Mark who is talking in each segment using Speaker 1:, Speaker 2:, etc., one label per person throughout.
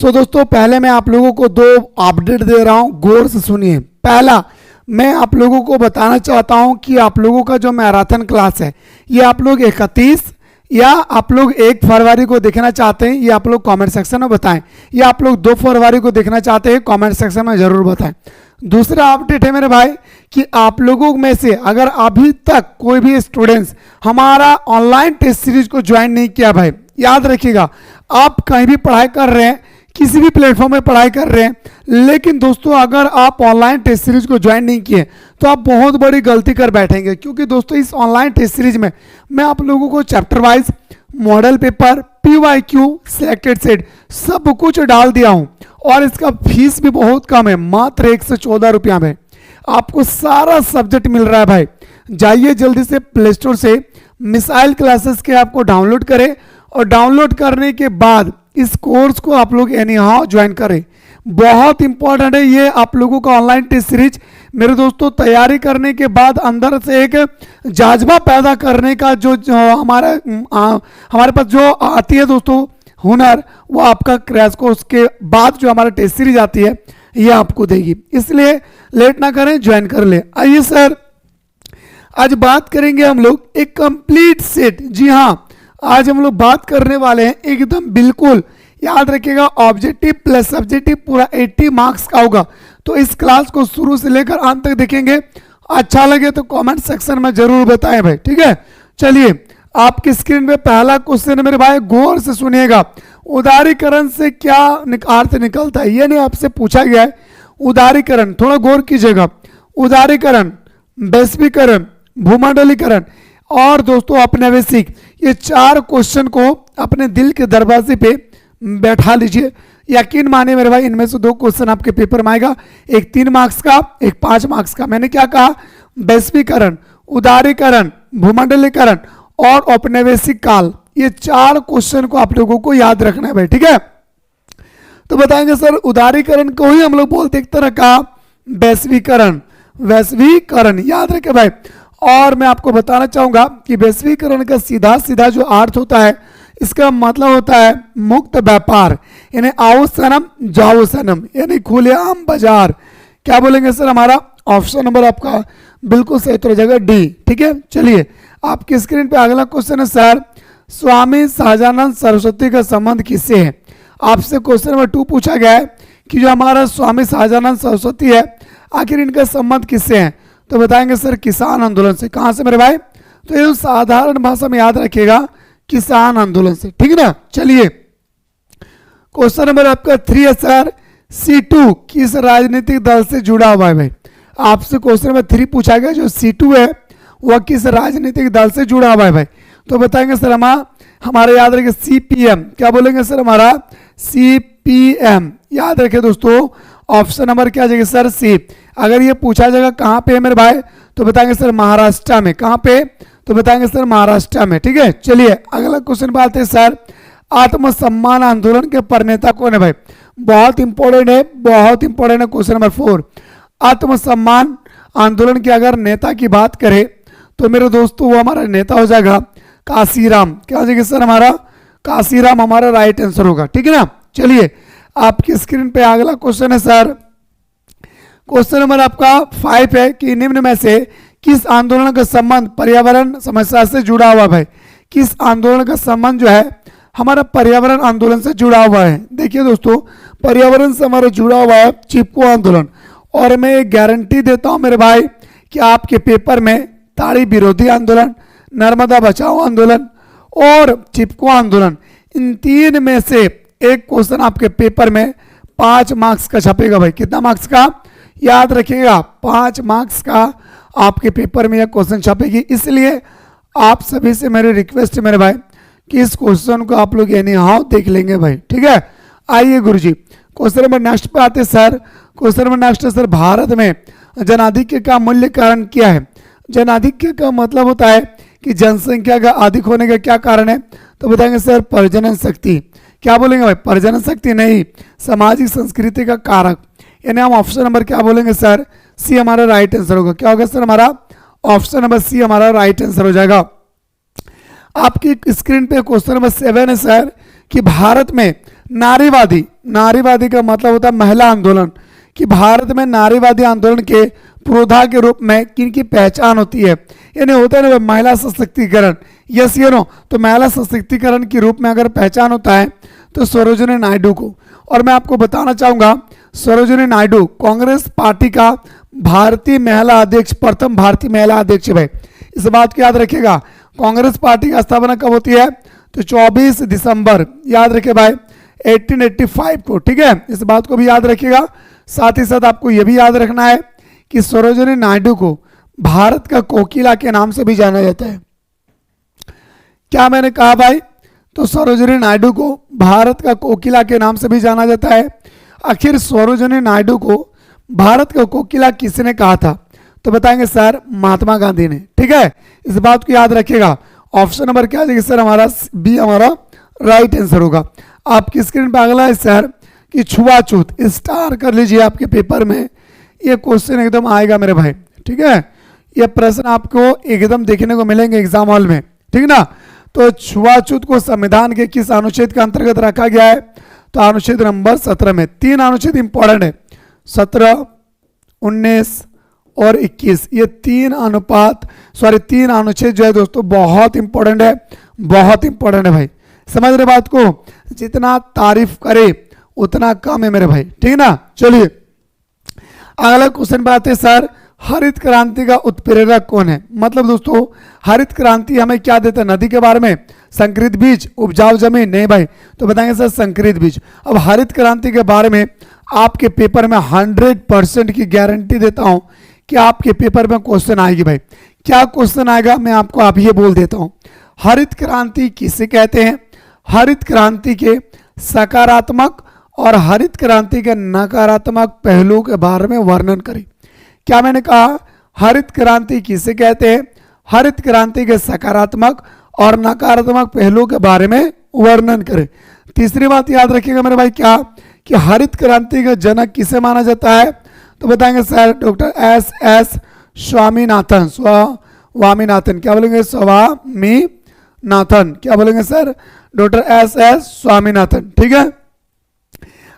Speaker 1: तो दोस्तों पहले मैं आप लोगों को दो अपडेट दे रहा हूं, गौर से सुनिए। पहला, मैं आप लोगों को बताना चाहता हूं कि आप लोगों का जो मैराथन क्लास है ये आप लोग 31 या आप लोग 1 फरवरी को देखना चाहते हैं, ये आप लोग कमेंट सेक्शन में बताएं, या आप लोग 2 फरवरी को देखना चाहते हैं, कमेंट सेक्शन में जरूर बताएं। दूसरा अपडेट है मेरे भाई कि आप लोगों में से अगर अभी तक कोई भी स्टूडेंट्स हमारा ऑनलाइन टेस्ट सीरीज को ज्वाइन नहीं किया भाई, याद रखिएगा, आप कहीं भी पढ़ाई कर रहे हैं, किसी भी प्लेटफॉर्म में पढ़ाई कर रहे हैं, लेकिन दोस्तों अगर आप ऑनलाइन टेस्ट सीरीज को ज्वाइन नहीं किए तो आप बहुत बड़ी गलती कर बैठेंगे। क्योंकि दोस्तों इस ऑनलाइन टेस्ट सीरीज में मैं आप लोगों को chapter wise model paper, PYQ, selected set सब कुछ डाल दिया हूं, और इसका फीस भी बहुत कम है, मात्र 114 रुपया में आपको सारा सब्जेक्ट मिल रहा है भाई। जाइए जल्दी से प्ले स्टोर से मिसाइल क्लासेस के आपको डाउनलोड करें, और डाउनलोड करने के बाद इस कोर्स को आप लोग एनी हाउ ज्वाइन करें। बहुत इंपॉर्टेंट है ये आप लोगों का ऑनलाइन टेस्ट सीरीज। मेरे दोस्तों तैयारी करने के बाद अंदर से एक जाज्बा पैदा करने का जो हमारे पास जो आती है दोस्तों हुनर, वो आपका क्रैश कोर्स के बाद जो हमारा टेस्ट सीरीज आती है ये आपको देगी। इसलिए लेट ना करें, ज्वाइन कर ले। आइए सर, आज बात करेंगे हम लोग एक कंप्लीट सेट। जी हाँ, आज हम लोग बात करने वाले हैं एकदम बिल्कुल, याद रखिएगा, ऑब्जेक्टिव प्लस सब्जेक्टिव पूरा 80 मार्क्स का होगा। तो इस क्लास को शुरू से लेकर अंत तक देखेंगे। अच्छा लगे तो कमेंट सेक्शन में जरूर बताएं भाई, ठीक है। चलिए, आपकी स्क्रीन पे पहला क्वेश्चन है मेरे भाई, गौर से सुनिएगा। उदारीकरण से क्या अर्थ निकलता है, ये नहीं आपसे पूछा गया है। उदारीकरण, थोड़ा गौर कीजिएगा। उदारीकरण, वैश्वीकरण, भूमंडलीकरण और दोस्तों औपनिवेशिक, ये 4 क्वेश्चन को अपने दिल के दरवाजे पे बैठा लीजिए। यकीन मानिए मेरे भाई, इनमें से 2 क्वेश्चन आपके पेपर में आएगा, एक 3 मार्क्स का, एक 5 मार्क्स का। मैंने क्या कहा, वैश्वीकरण, उदारीकरण, भूमंडलीकरण और औपनिवेशिक काल, ये 4 क्वेश्चन को आप लोगों को याद रखना है भाई, ठीक है। तो बताएंगे सर उदारीकरण को ही हम लोग बोलते एक तरह का वैश्वीकरण। वैश्वीकरण याद रखे भाई। और मैं आपको बताना चाहूंगा कि वैश्वीकरण का सीधा सीधा जो अर्थ होता है, इसका मतलब होता है मुक्त व्यापार, यानी आओ सनम जाओ सनम, यानी खुलेआम बाजार। क्या बोलेंगे सर, हमारा ऑप्शन नंबर आपका बिल्कुल सही उत्तर हो जाएगा डी, ठीक है। चलिए, आपकी स्क्रीन पे अगला क्वेश्चन है सर, स्वामी सहजानंद सरस्वती का संबंध किससे है। आपसे क्वेश्चन नंबर 2 पूछा गया है कि जो हमारा स्वामी सहजानंद सरस्वती है, आखिर इनका संबंध किससे है। तो बताएंगे सर किसान आंदोलन से। कहां से मेरे भाई, तो ये साधारण भाषा में याद रखिएगा, किसान आंदोलन से, ठीक है ना। चलिए, क्वेश्चन नंबर आपका 3 है सर, C2 किस राजनीतिक दल से जुड़ा हुआ है भाई। आपसे क्वेश्चन नंबर 3 पूछा गया, जो C2 है वह किस राजनीतिक दल से जुड़ा हुआ है भाई। तो बताएंगे सर हमारे याद रखिए CPM। क्या बोलेंगे सर, हमारा CPM याद रखिए दोस्तों। ऑप्शन नंबर क्या जाएगा सर, सी। अगर ये पूछा जाएगा कहाँ पे है मेरे भाई, तो बताएंगे सर महाराष्ट्र में। कहाँ पे, तो बताएंगे सर महाराष्ट्र में, ठीक है। चलिए, अगला क्वेश्चन पे आते हैं सर, आत्मसम्मान आंदोलन के प्रणेता कौन है भाई। बहुत इंपॉर्टेंट है, बहुत इंपॉर्टेंट है क्वेश्चन नंबर 4। आत्मसम्मान आंदोलन के अगर नेता की बात करें तो मेरे दोस्तों वो हमारा नेता हो जाएगा काशीराम। क्या हो जाएगा सर, हमारा काशीराम हमारा राइट आंसर होगा, ठीक है ना। चलिए, आपकी स्क्रीन पे अगला क्वेश्चन है सर, क्वेश्चन नंबर आपका 5 है कि निम्न में से किस आंदोलन का संबंध पर्यावरण समस्या से जुड़ा हुआ है। किस आंदोलन का संबंध जो है हमारा पर्यावरण आंदोलन से जुड़ा हुआ है। देखिए दोस्तों, पर्यावरण से हमारा जुड़ा हुआ है चिपको आंदोलन। और मैं एक गारंटी देता हूं मेरे भाई कि आपके पेपर में ताड़ी विरोधी आंदोलन, नर्मदा बचाओ आंदोलन और चिपको आंदोलन, इन 3 में से एक क्वेश्चन आपके पेपर में 5 मार्क्स का छपेगा भाई। कितना मार्क्स का, याद रखिएगा 5 मार्क्स का आपके पेपर में यह क्वेश्चन छपेगी। इसलिए आप सभी से मेरी रिक्वेस्ट है मेरे भाई कि इस क्वेश्चन को आप लोग एनी हाउ देख लेंगे भाई, ठीक है। आइए गुरुजी, क्वेश्चन नंबर नेक्स्ट पे आते सर। क्वेश्चन नंबर नेक्स्ट है सर, भारत में जनाधिक्य का मूल्य कारण क्या है। जनाधिक्य का मतलब होता है कि जनसंख्या का अधिक होने का क्या कारण है। तो बताएंगे सर प्रजनन शक्ति। क्या बोलेंगे भाई, प्रजनन शक्ति नहीं, सामाजिक संस्कृति का कारक, यानी हम ऑप्शन नंबर क्या बोलेंगे सर, सी हमारा राइट आंसर होगा। क्या होगा सर, हमारा ऑप्शन नंबर सी हमारा राइट आंसर हो जाएगा। आपकी स्क्रीन पे क्वेश्चन नंबर 7 है सर कि भारत में नारीवादी, नारीवादी का मतलब होता है महिला आंदोलन, कि भारत में नारीवादी आंदोलन के पुरोधा के रूप में किनकी पहचान होती है, यानी होता है ना महिला सशक्तिकरण, यस ये नो, तो महिला सशक्तिकरण के रूप में अगर पहचान होता है तो सरोजिनी नायडू को। और मैं आपको बताना चाहूँगा सरोजिनी नायडू कांग्रेस पार्टी का भारतीय महिला अध्यक्ष, प्रथम भारतीय महिला अध्यक्ष है भाई, इस बात को याद रखिएगा। कांग्रेस पार्टी की स्थापना कब होती है, तो 24 दिसंबर, याद रखिए भाई 1885 को, ठीक है, इस बात को भी याद रखिएगा। साथ ही साथ आपको यह भी याद रखना है कि सरोजिनी नायडू को भारत का कोकिला के नाम से भी जाना जाता है। क्या मैंने कहा भाई, तो सरोजिनी नायडू को भारत का कोकिला के नाम से भी जाना जाता है। आखिर सरोजिनी नायडू को भारत का कोकिला किसने कहा था, तो बताएंगे सर महात्मा गांधी ने, ठीक है, इस बात को याद रखिएगा। ऑप्शन नंबर क्या है सर, हमारा बी हमारा राइट आंसर होगा। आपकी स्क्रीन पर अगला है सर कि छुआछूत, स्टार कर लीजिए आपके पेपर में, ये क्वेश्चन एकदम आएगा मेरे भाई, ठीक है, ये प्रश्न आपको एकदम देखने को मिलेंगे एग्जाम हॉल में, ठीक ना। तो छुआछूत को संविधान के किस अनुच्छेद के अंतर्गत रखा गया है, तो अनुच्छेद नंबर 17 में। तीन अनुच्छेद इंपॉर्टेंट है, 17, 19 और 21, ये तीन अनुच्छेद जो है दोस्तों बहुत इंपॉर्टेंट है, बहुत इंपॉर्टेंट है भाई, समझ रहे बात को, जितना तारीफ करे उतना कम है मेरे भाई, ठीक है ना। चलिए अगला क्वेश्चन पे आते हैं सर, हरित क्रांति का उत्प्रेरक कौन है। मतलब दोस्तों हरित क्रांति हमें क्या देता है, नदी के बारे में, संकरित बीज, उपजाऊ जमीन, नहीं भाई, तो बताएंगे सर संकरित बीज। अब हरित क्रांति के बारे में आपके पेपर में 100% की गारंटी देता हूं कि आपके पेपर में क्वेश्चन आएगी भाई। क्या क्वेश्चन आएगा मैं आपको अभी ये बोल देता हूं। हरित क्रांति किसे कहते हैं, हरित क्रांति के सकारात्मक और हरित क्रांति के नकारात्मक पहलुओं के बारे में वर्णन करें। क्या मैंने कहा, हरित क्रांति किसे कहते हैं, हरित क्रांति के सकारात्मक और नकारात्मक पहलुओं के बारे में वर्णन करें। तीसरी बात याद रखिएगा मेरे भाई, क्या कि हरित क्रांति का जनक किसे माना जाता है, तो बताएंगे sir doctor S Swaminathan, Swaminathan, क्या बोलेंगे, स्वामीनाथन, क्या बोलेंगे सर, डॉक्टर एस स्वामीनाथन, ठीक है।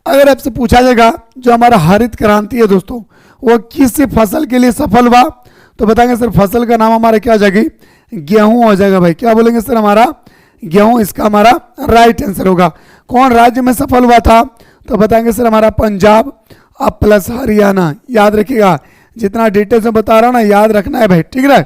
Speaker 1: अगर आपसे पूछा जाएगा जो हमारा हरित क्रांति है दोस्तों वो किस फसल के लिए सफल हुआ, तो बताएंगे सर फसल का नाम हमारा क्या हो जाएगी, गेहूं हो जाएगा भाई। क्या बोलेंगे सर, हमारा गेहूं, इसका हमारा राइट आंसर होगा। कौन राज्य में सफल हुआ था, तो बताएंगे सर हमारा पंजाब प्लस हरियाणा। याद रखिएगा, जितना डिटेल्स में बता रहा हूं ना याद रखना है भाई, ठीक है,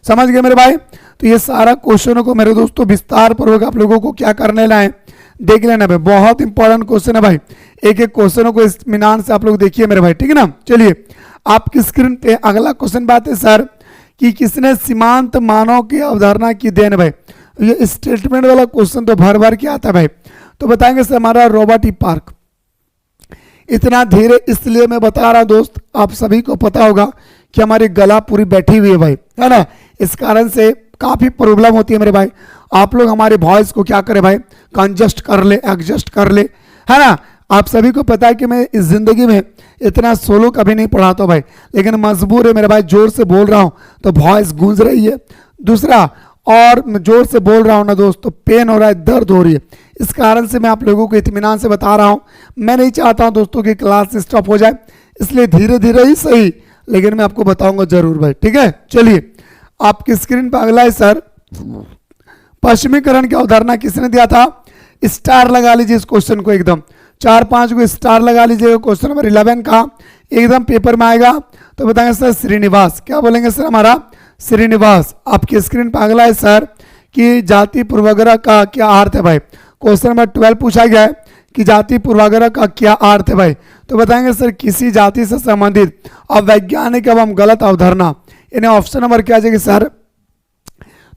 Speaker 1: समझ गए मेरे भाई। तो ये सारा क्वेश्चनों को मेरे दोस्तों विस्तार पूर्वक आप लोगों को क्या करने लाए देख लेना भाई, बहुत इंपॉर्टेंट क्वेश्चन है भाई, एक एक क्वेश्चनों को इत्मीनान से आप लोग देखिए मेरे भाई, ठीक है ना। चलिए आपकी स्क्रीन पे अगला क्वेश्चन बात है सर कि किसने सीमांत मानव की अवधारणा की देन भाई। ये स्टेटमेंट वाला क्वेश्चन तो भर भर के आता है भाई, तो बताएंगे सर हमारा रॉबर्ट ई पार्क। इतना धीरे इसलिए मैं बता रहा दोस्त, आप सभी को पता होगा कि हमारी गला पूरी बैठी हुई है भाई, है ना, इस कारण से काफी प्रॉब्लम होती है मेरे भाई। आप लोग हमारे वॉइस को क्या करें भाई, कंजस्ट कर ले, एडजस्ट कर ले, है ना। आप सभी को पता है कि मैं इस जिंदगी में इतना सोलो कभी नहीं पढ़ाता हूं भाई, लेकिन मजबूर है मेरे भाई, जोर से बोल रहा हूं तो वॉइस गूंज रही है। दूसरा, और जोर से बोल रहा हूं ना दोस्त तो पेन हो रहा है, दर्द हो रही है, इस कारण से मैं आप लोगों को इत्मीनान से बता रहा हूं। मैं नहीं चाहता हूं दोस्तों कि क्लास स्टॉप हो जाए, इसलिए धीरे धीरे ही सही, लेकिन मैं आपको बताऊंगा जरूर भाई, ठीक है। चलिए आपकी स्क्रीन पर अगला है सर, पश्चिमीकरण की अवधारणा किसने दिया था। स्टार लगा लीजिए इस क्वेश्चन को, एकदम 4-5 को स्टार लगा लीजिएगा। क्वेश्चन नंबर 11 का एकदम पेपर में आएगा, तो बताएंगे सर श्रीनिवास। क्या बोलेंगे सर, हमारा श्रीनिवास। आपकी स्क्रीन पर अगला है सर कि जाति पूर्वाग्रह का क्या अर्थ है भाई। क्वेश्चन नंबर 12 पूछा गया है कि जाति पूर्वाग्रह का क्या अर्थ है भाई, तो बताएंगे सर किसी जाति से संबंधित अवैज्ञानिक एवं गलत अवधारणा। इन्हें ऑप्शन नंबर क्या आ जाएगी सर,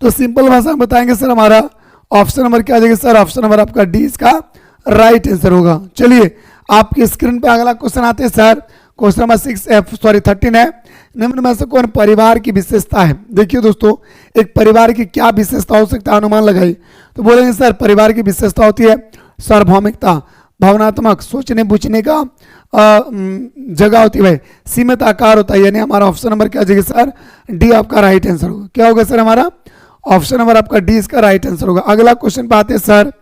Speaker 1: तो सिंपल भाषा में बताएंगे सर हमारा ऑप्शन नंबर क्या आ जाएगा सर, ऑप्शन नंबर आपका डी इसका राइट आंसर होगा। चलिए आपकी स्क्रीन पे अगला क्वेश्चन आते हैं सर, क्वेश्चन नंबर 13 है, निम्न में से कौन परिवार की विशेषता है। देखिए दोस्तों एक परिवार की क्या विशेषता हो सकता है, अनुमान लगाइए। तो बोलेंगे सर परिवार की विशेषता होती है सार्वभौमिकता, भावनात्मक, सोचने बूझने का जगह होती है भाई, सीमित आकार होता है, यानी हमारा ऑप्शन नंबर क्या जाएगा सर, डी आपका राइट आंसर होगा। क्या होगा सर, हमारा ऑप्शन नंबर आपका डी इसका राइट आंसर होगा। अगला क्वेश्चन पे आते हैं सर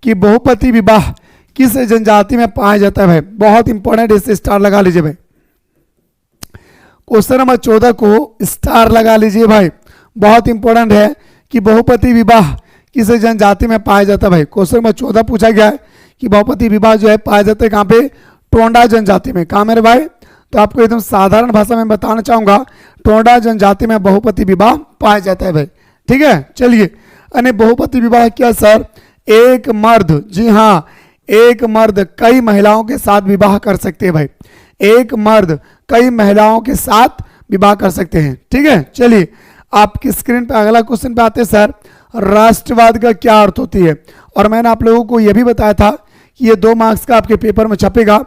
Speaker 1: कि बहुपति विवाह किस जनजाति में पाया जाता है भाई? बहुत इंपॉर्टेंट, इसे स्टार लगा लीजिए भाई। क्वेश्चन नंबर 14 को स्टार लगा लीजिए भाई, बहुत इंपॉर्टेंट है कि बहुपति विवाह किस जनजाति में पाया जाता है भाई? क्वेश्चन नंबर 14 पूछा गया है कि बहुपति विवाह जो है पाया जाता है कहाँ पे? टोंडा जनजाति में। कहाँ मेरे भाई? तो आपको एकदम साधारण भाषा में बताना चाहूंगा, टोंडा जनजाति में बहुपति विवाह पाया जाता है भाई। ठीक है, चलिए। अन्य बहुपति विवाह क्या सर? एक मर्द, जी हाँ, एक मर्द कई महिलाओं के साथ विवाह कर सकते हैं भाई। एक मर्द कई महिलाओं के साथ विवाह कर सकते हैं। ठीक है, चलिए आपकी स्क्रीन पे अगला क्वेश्चन पे आते हैं सर, राष्ट्रवाद का क्या अर्थ होती है? और मैंने आप लोगों को यह भी बताया था कि ये 2 मार्क्स का आपके पेपर में छपेगा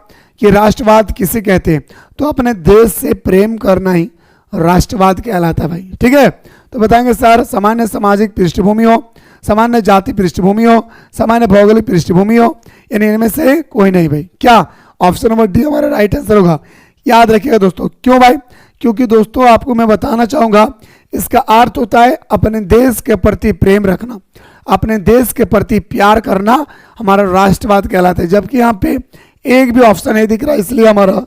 Speaker 1: कि राष्ट्रवाद किसे कहते हैं। तो अपने देश से प्रेम करना ही राष्ट्रवाद कहलाता है भाई। ठीक है, तो बताएंगे सर, सामान्य सामाजिक पृष्ठभूमि हो, सामान्य जाति पृष्ठभूमि हो, सामान्य भौगोलिक पृष्ठभूमि हो, यानी इनमें से कोई नहीं भाई। क्या? ऑप्शन नंबर डी हमारा राइट आंसर होगा। याद रखिएगा दोस्तों। क्यों भाई? क्योंकि दोस्तों आपको मैं बताना चाहूंगा, इसका अर्थ होता है अपने देश के प्रति प्रेम रखना, अपने देश के प्रति प्यार करना हमारा राष्ट्रवाद कहलाता है। जबकि यहाँ पे एक भी ऑप्शन नहीं दिख रहा, इसलिए हमारा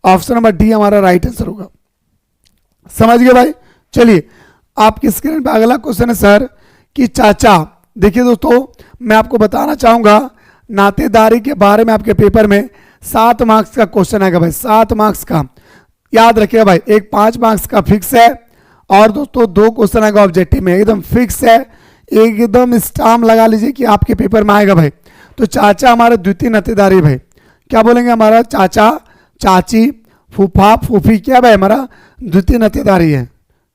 Speaker 1: ऑप्शन नंबर डी हमारा राइट आंसर होगा। समझ गए भाई? चलिए आपकी स्क्रीन पर अगला क्वेश्चन है सर कि चाचा। देखिए दोस्तों, मैं आपको बताना चाहूंगा नातेदारी के बारे में आपके पेपर में 7 मार्क्स का क्वेश्चन आएगा भाई, 7 मार्क्स का। याद रखिएगा भाई, एक 5 मार्क्स का फिक्स है और दोस्तों 2 क्वेश्चन आएगा ऑब्जेक्टिव में, एकदम फिक्स है, एकदम स्टाम्प लगा लीजिए कि आपके पेपर में आएगा भाई। तो चाचा हमारा द्वितीय नातेदारी भाई, क्या बोलेंगे? हमारा चाचा, चाची, फूफा, फूफी, क्या भाई? हमारा द्वितीय नातेदारी है।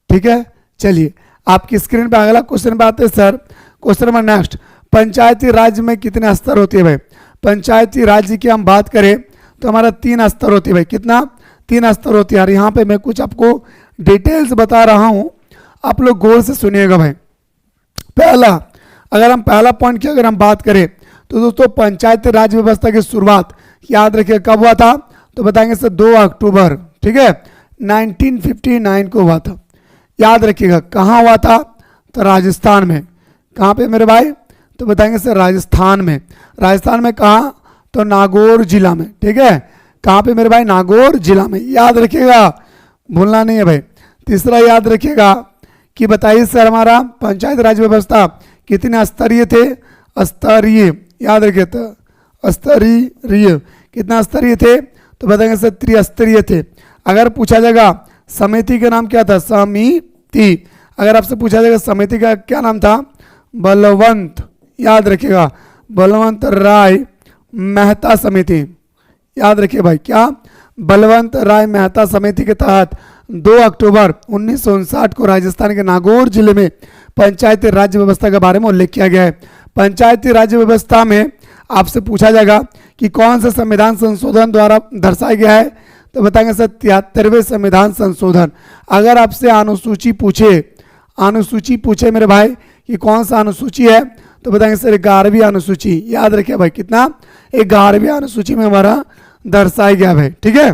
Speaker 1: ठीक है, चलिए आपकी स्क्रीन पे अगला क्वेश्चन पे आते हैं सर। क्वेश्चन नंबर नेक्स्ट, पंचायती राज में कितने स्तर होते हैं भाई? पंचायती राज्य की हम बात करें तो हमारा 3 स्तर होती है भाई। कितना? 3 स्तर होती है यार। यहाँ पे मैं कुछ आपको डिटेल्स बता रहा हूँ, आप लोग गौर से सुनिएगा भाई। पहला, अगर हम पहला पॉइंट की अगर हम बात करें तो दोस्तों पंचायती राज व्यवस्था की शुरुआत याद रखिए कब हुआ था? तो बताएंगे सर 2 अक्टूबर, ठीक है, 1959 को हुआ था। याद रखिएगा कहाँ हुआ था? तो राजस्थान में। कहाँ पे मेरे भाई? तो बताएंगे सर राजस्थान में। राजस्थान में कहाँ? तो नागौर जिला में। ठीक है, कहाँ पे मेरे भाई? नागौर जिला में। याद रखिएगा, भूलना नहीं है भाई। तीसरा याद रखिएगा कि बताइए सर हमारा पंचायत राज व्यवस्था कितने स्तरीय थे? स्तरीय। याद रखिए, तो स्तरीय कितना स्तरीय थे? तो बताएंगे सर त्रिस्तरीय थे। अगर पूछा जाएगा समिति का नाम क्या था? समिति। अगर आपसे पूछा जाएगा समिति का क्या नाम था? बलवंत। याद रखिएगा, बलवंत राय मेहता समिति। याद रखिए भाई, क्या? बलवंत राय मेहता समिति के तहत 2 अक्टूबर 1959 को राजस्थान के नागौर जिले में पंचायती राज्य व्यवस्था के बारे में उल्लेख किया गया है। पंचायती राज्य व्यवस्था में आपसे पूछा जाएगा कि कौन सा संविधान संशोधन द्वारा दर्शाया गया है? तो बताएंगे सर 73वें संविधान संशोधन। अगर आपसे अनुसूची पूछे मेरे भाई कि कौन सा अनुसूची है, तो बताएंगे सर 11वीं अनुसूची। याद रखिए भाई, कितना? 11वीं अनुसूची में हमारा दर्शाया गया भाई। ठीक है,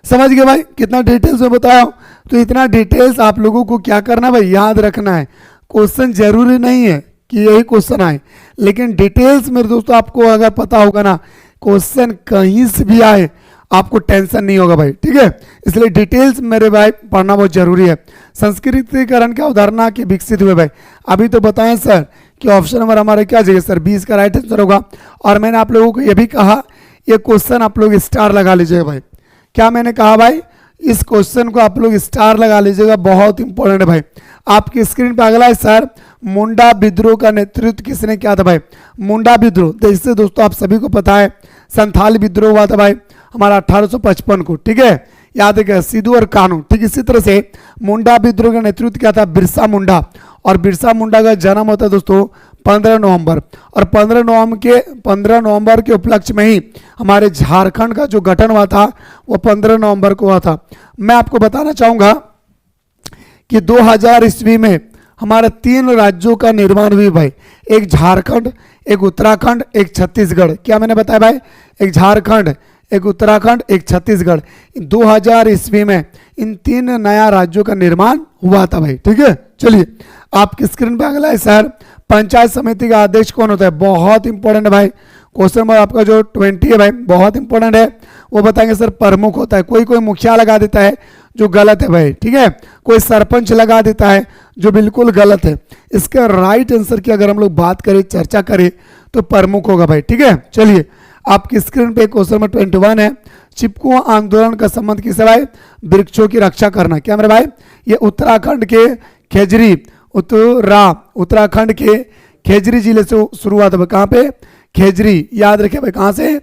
Speaker 1: समझ गए भाई कितना डिटेल्स में बताया? तो इतना डिटेल्स आप लोगों को क्या करना भाई? याद रखना है। क्वेश्चन जरूरी नहीं है कि यही क्वेश्चन आए, लेकिन डिटेल्स मेरे दोस्तों आपको अगर पता होगा ना, क्वेश्चन कहीं से भी आए आपको टेंशन नहीं होगा भाई। ठीक है, इसलिए डिटेल्स मेरे भाई पढ़ना बहुत जरूरी है। संस्कृतिकरण की अवधारणा के विकसित हुए भाई, अभी तो बताएं सर कि ऑप्शन नंबर हमारा क्या जगह सर 20 का राइट आंसर होगा। और मैंने आप लोगों को यह भी कहा, ये क्वेश्चन आप लोग स्टार लगा लीजिएगा भाई। क्या मैंने कहा भाई? इस क्वेश्चन को आप लोग स्टार लगा लीजिएगा, बहुत इंपॉर्टेंट है भाई। आपकी स्क्रीन पर अगला है सर, मुंडा विद्रोह का नेतृत्व किसने किया था भाई? मुंडा विद्रोह, जैसे दोस्तों आप सभी को पता है संथाल विद्रोह हुआ था भाई हमारा 1855 को। ठीक है, याद रखिएगा, सिद्धू और कानू। ठीक इसी तरह से मुंडा विद्रोह का नेतृत्व किया था बिरसा मुंडा, और बिरसा मुंडा का जन्म होता है दोस्तों 15 नवंबर, और 15 नवंबर के उपलक्ष्य में ही हमारे झारखंड का जो गठन हुआ था वो 15 नवंबर को हुआ था। मैं आपको बताना चाहूंगा कि 2000 ईस्वी में हमारे 3 राज्यों का निर्माण हुई भाई, एक झारखंड, एक उत्तराखंड, एक छत्तीसगढ़। क्या मैंने बताया भाई? एक झारखंड, एक उत्तराखंड, एक छत्तीसगढ़। 2000 ईस्वी में इन 3 नया राज्यों का निर्माण हुआ था भाई। ठीक है, चलिए आपकी स्क्रीन पर अगला है सर, पंचायत समिति का अध्यक्ष कौन होता है? बहुत इंपॉर्टेंट है भाई, क्वेश्चन नंबर आपका जो 20 है भाई बहुत इंपॉर्टेंट है। वो बताएंगे सर प्रमुख होता है। कोई कोई मुखिया लगा देता है जो गलत है भाई, ठीक है। कोई सरपंच लगा देता है जो बिल्कुल गलत है। इसका राइट आंसर की अगर हम लोग बात करें, चर्चा करें, तो प्रमुख होगा भाई, ठीक है। चलिए आपकी स्क्रीन पे क्वेश्चन नंबर 21 है। चिपको आंदोलन का संबंध किससे भाई? वृक्षों की रक्षा करना। क्या मेरे भाई? ये उत्तराखंड के खेजरी, उत्तराखंड के खेजरी जिले से शुरुआत है। कहाँ पे? खेजरी, याद रखिए भाई, कहाँ से?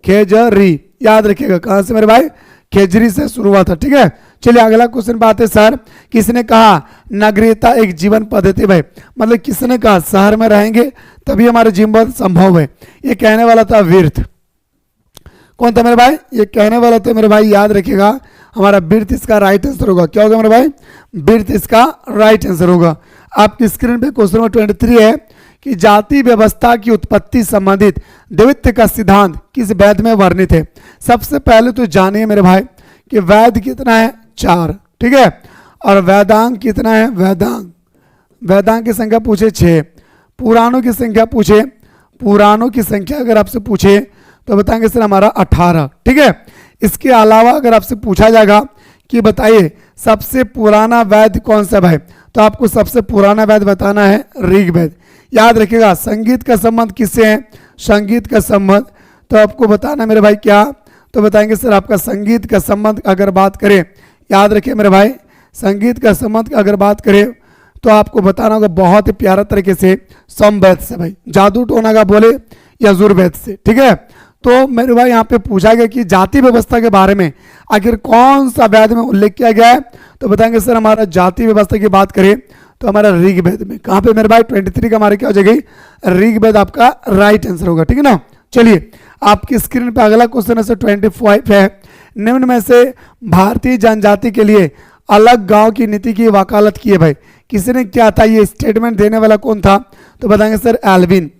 Speaker 1: खेजरी, याद रखिएगा, कहाँ से मेरे भाई? खेजरी से शुरुआत है, ठीक है। चलिए अगला क्वेश्चन पे आते हैं सर। किसने कहा नागरिकता एक जीवन पद्धति? भाई मतलब किसने कहा शहर में रहेंगे तभी हमारा जीवन संभव है? ये कहने वाला था विर्थ। कौन था मेरे भाई? ये कहने वाला था मेरे भाई, याद रखिएगा, हमारा विर्थ इसका राइट आंसर होगा। क्या होगा मेरे भाई? विर्थ इसका राइट आंसर होगा। आपकी स्क्रीन पे क्वेश्चन नंबर 23 है कि जाति व्यवस्था की उत्पत्ति संबंधित द्वित्व का सिद्धांत किस वेद में वर्णित है? सबसे पहले तो जानिए मेरे भाई कि वेद कितना है? 4, ठीक है। और वेदांग कितना है? वेदांग की संख्या पूछे 6, पुराणों की संख्या पूछे, पुराणों की संख्या अगर आपसे पूछे तो बताएंगे सर हमारा 18, ठीक है। इसके अलावा अगर आपसे पूछा जाएगा कि बताइए सबसे पुराना वेद कौन सा भाई, तो आपको सबसे पुराना वेद बताना है ऋग्वेद। याद रखिएगा संगीत का संबंध किससे है? संगीत का संबंध तो आपको बताना मेरे भाई क्या? तो बताएंगे सर आपका संगीत का संबंध अगर बात करें, याद रखिए मेरे भाई, संगीत का संबंध अगर बात करें तो आपको बताना होगा बहुत ही प्यारा तरीके से समवेद से भाई, जादू टोना का बोले यजुर्वेद से, ठीक है। तो मेरे भाई यहाँ पे पूछा गया कि जाति व्यवस्था के बारे में आखिर कौन सा वेद में उल्लेख किया गया है? तो बताएंगे सर हमारा जाति व्यवस्था की बात करें तो हमारा ऋग्वेद में। कहाँ पे मेरे भाई? 23 का हमारे क्या हो जाएगी? ऋग्वेद आपका राइट आंसर होगा, ठीक है ना। चलिए आपकी स्क्रीन पे अगला क्वेश्चन है 25 है। निम्न में से भारतीय जनजाति के लिए अलग गांव की नीति की वकालत की है भाई, किसने क्या था? ये स्टेटमेंट देने वाला कौन था? तो बताएंगे सर एल्विन।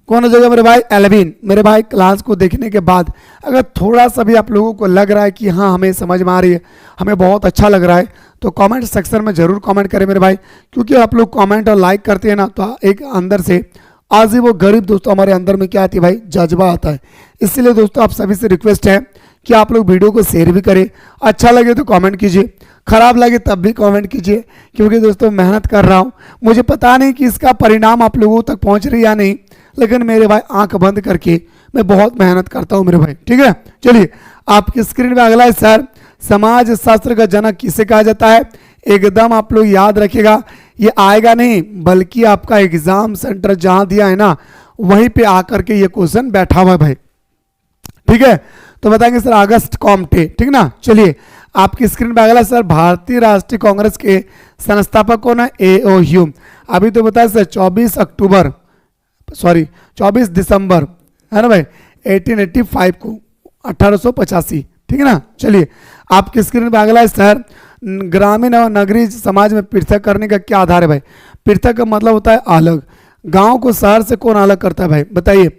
Speaker 1: कौन हो जाएगा मेरे भाई? एल्विन। मेरे भाई क्लास को देखने के बाद अगर थोड़ा सा भी आप लोगों को लग रहा है कि हाँ हमें समझ में आ रही है, हमें बहुत अच्छा लग रहा है, तो कमेंट सेक्शन में जरूर कमेंट करें मेरे भाई, क्योंकि आप लोग कमेंट और लाइक करते हैं ना तो एक अंदर से आज ही वो गरीब दोस्तों हमारे अंदर में क्या आती है भाई? जज्बा आता है। इसलिए दोस्तों आप सभी से रिक्वेस्ट है कि आप लोग वीडियो को शेयर भी करें, अच्छा लगे तो कमेंट कीजिए, खराब लगे तब भी कमेंट कीजिए, क्योंकि दोस्तों मेहनत कर रहा हूँ, मुझे पता नहीं कि इसका परिणाम आप लोगों तक पहुँच रही या नहीं, लेकिन मेरे भाई आंख बंद करके मैं बहुत मेहनत करता हूँ मेरे भाई, ठीक है। चलिए आपकी स्क्रीन पे अगला है सर, समाज शास्त्र का जनक किसे कहा जाता है? एकदम आप लोग याद रखिएगा, ये आएगा नहीं बल्कि आपका एग्जाम सेंटर जहां दिया है ना वहीं पे आकर के ये क्वेश्चन बैठा हुआ है भाई, ठीक है। तो बताएंगे सर अगस्त कॉम्टे, ठीक ना। चलिए आपकी स्क्रीन पे अगला सर, भारतीय राष्ट्रीय कांग्रेस के संस्थापक कौन है? ए.ओ. ह्यूम। अभी तो बताया सर 24 दिसंबर है ना भाई 1885 को, 1885, ठीक है ना। चलिए आपकी स्क्रीन पे अगला है सर, ग्रामीण और नगरीय समाज में पृथक करने का क्या आधार है भाई? पृथक का मतलब होता है अलग। गांव को शहर से कौन अलग करता है भाई? बताइए।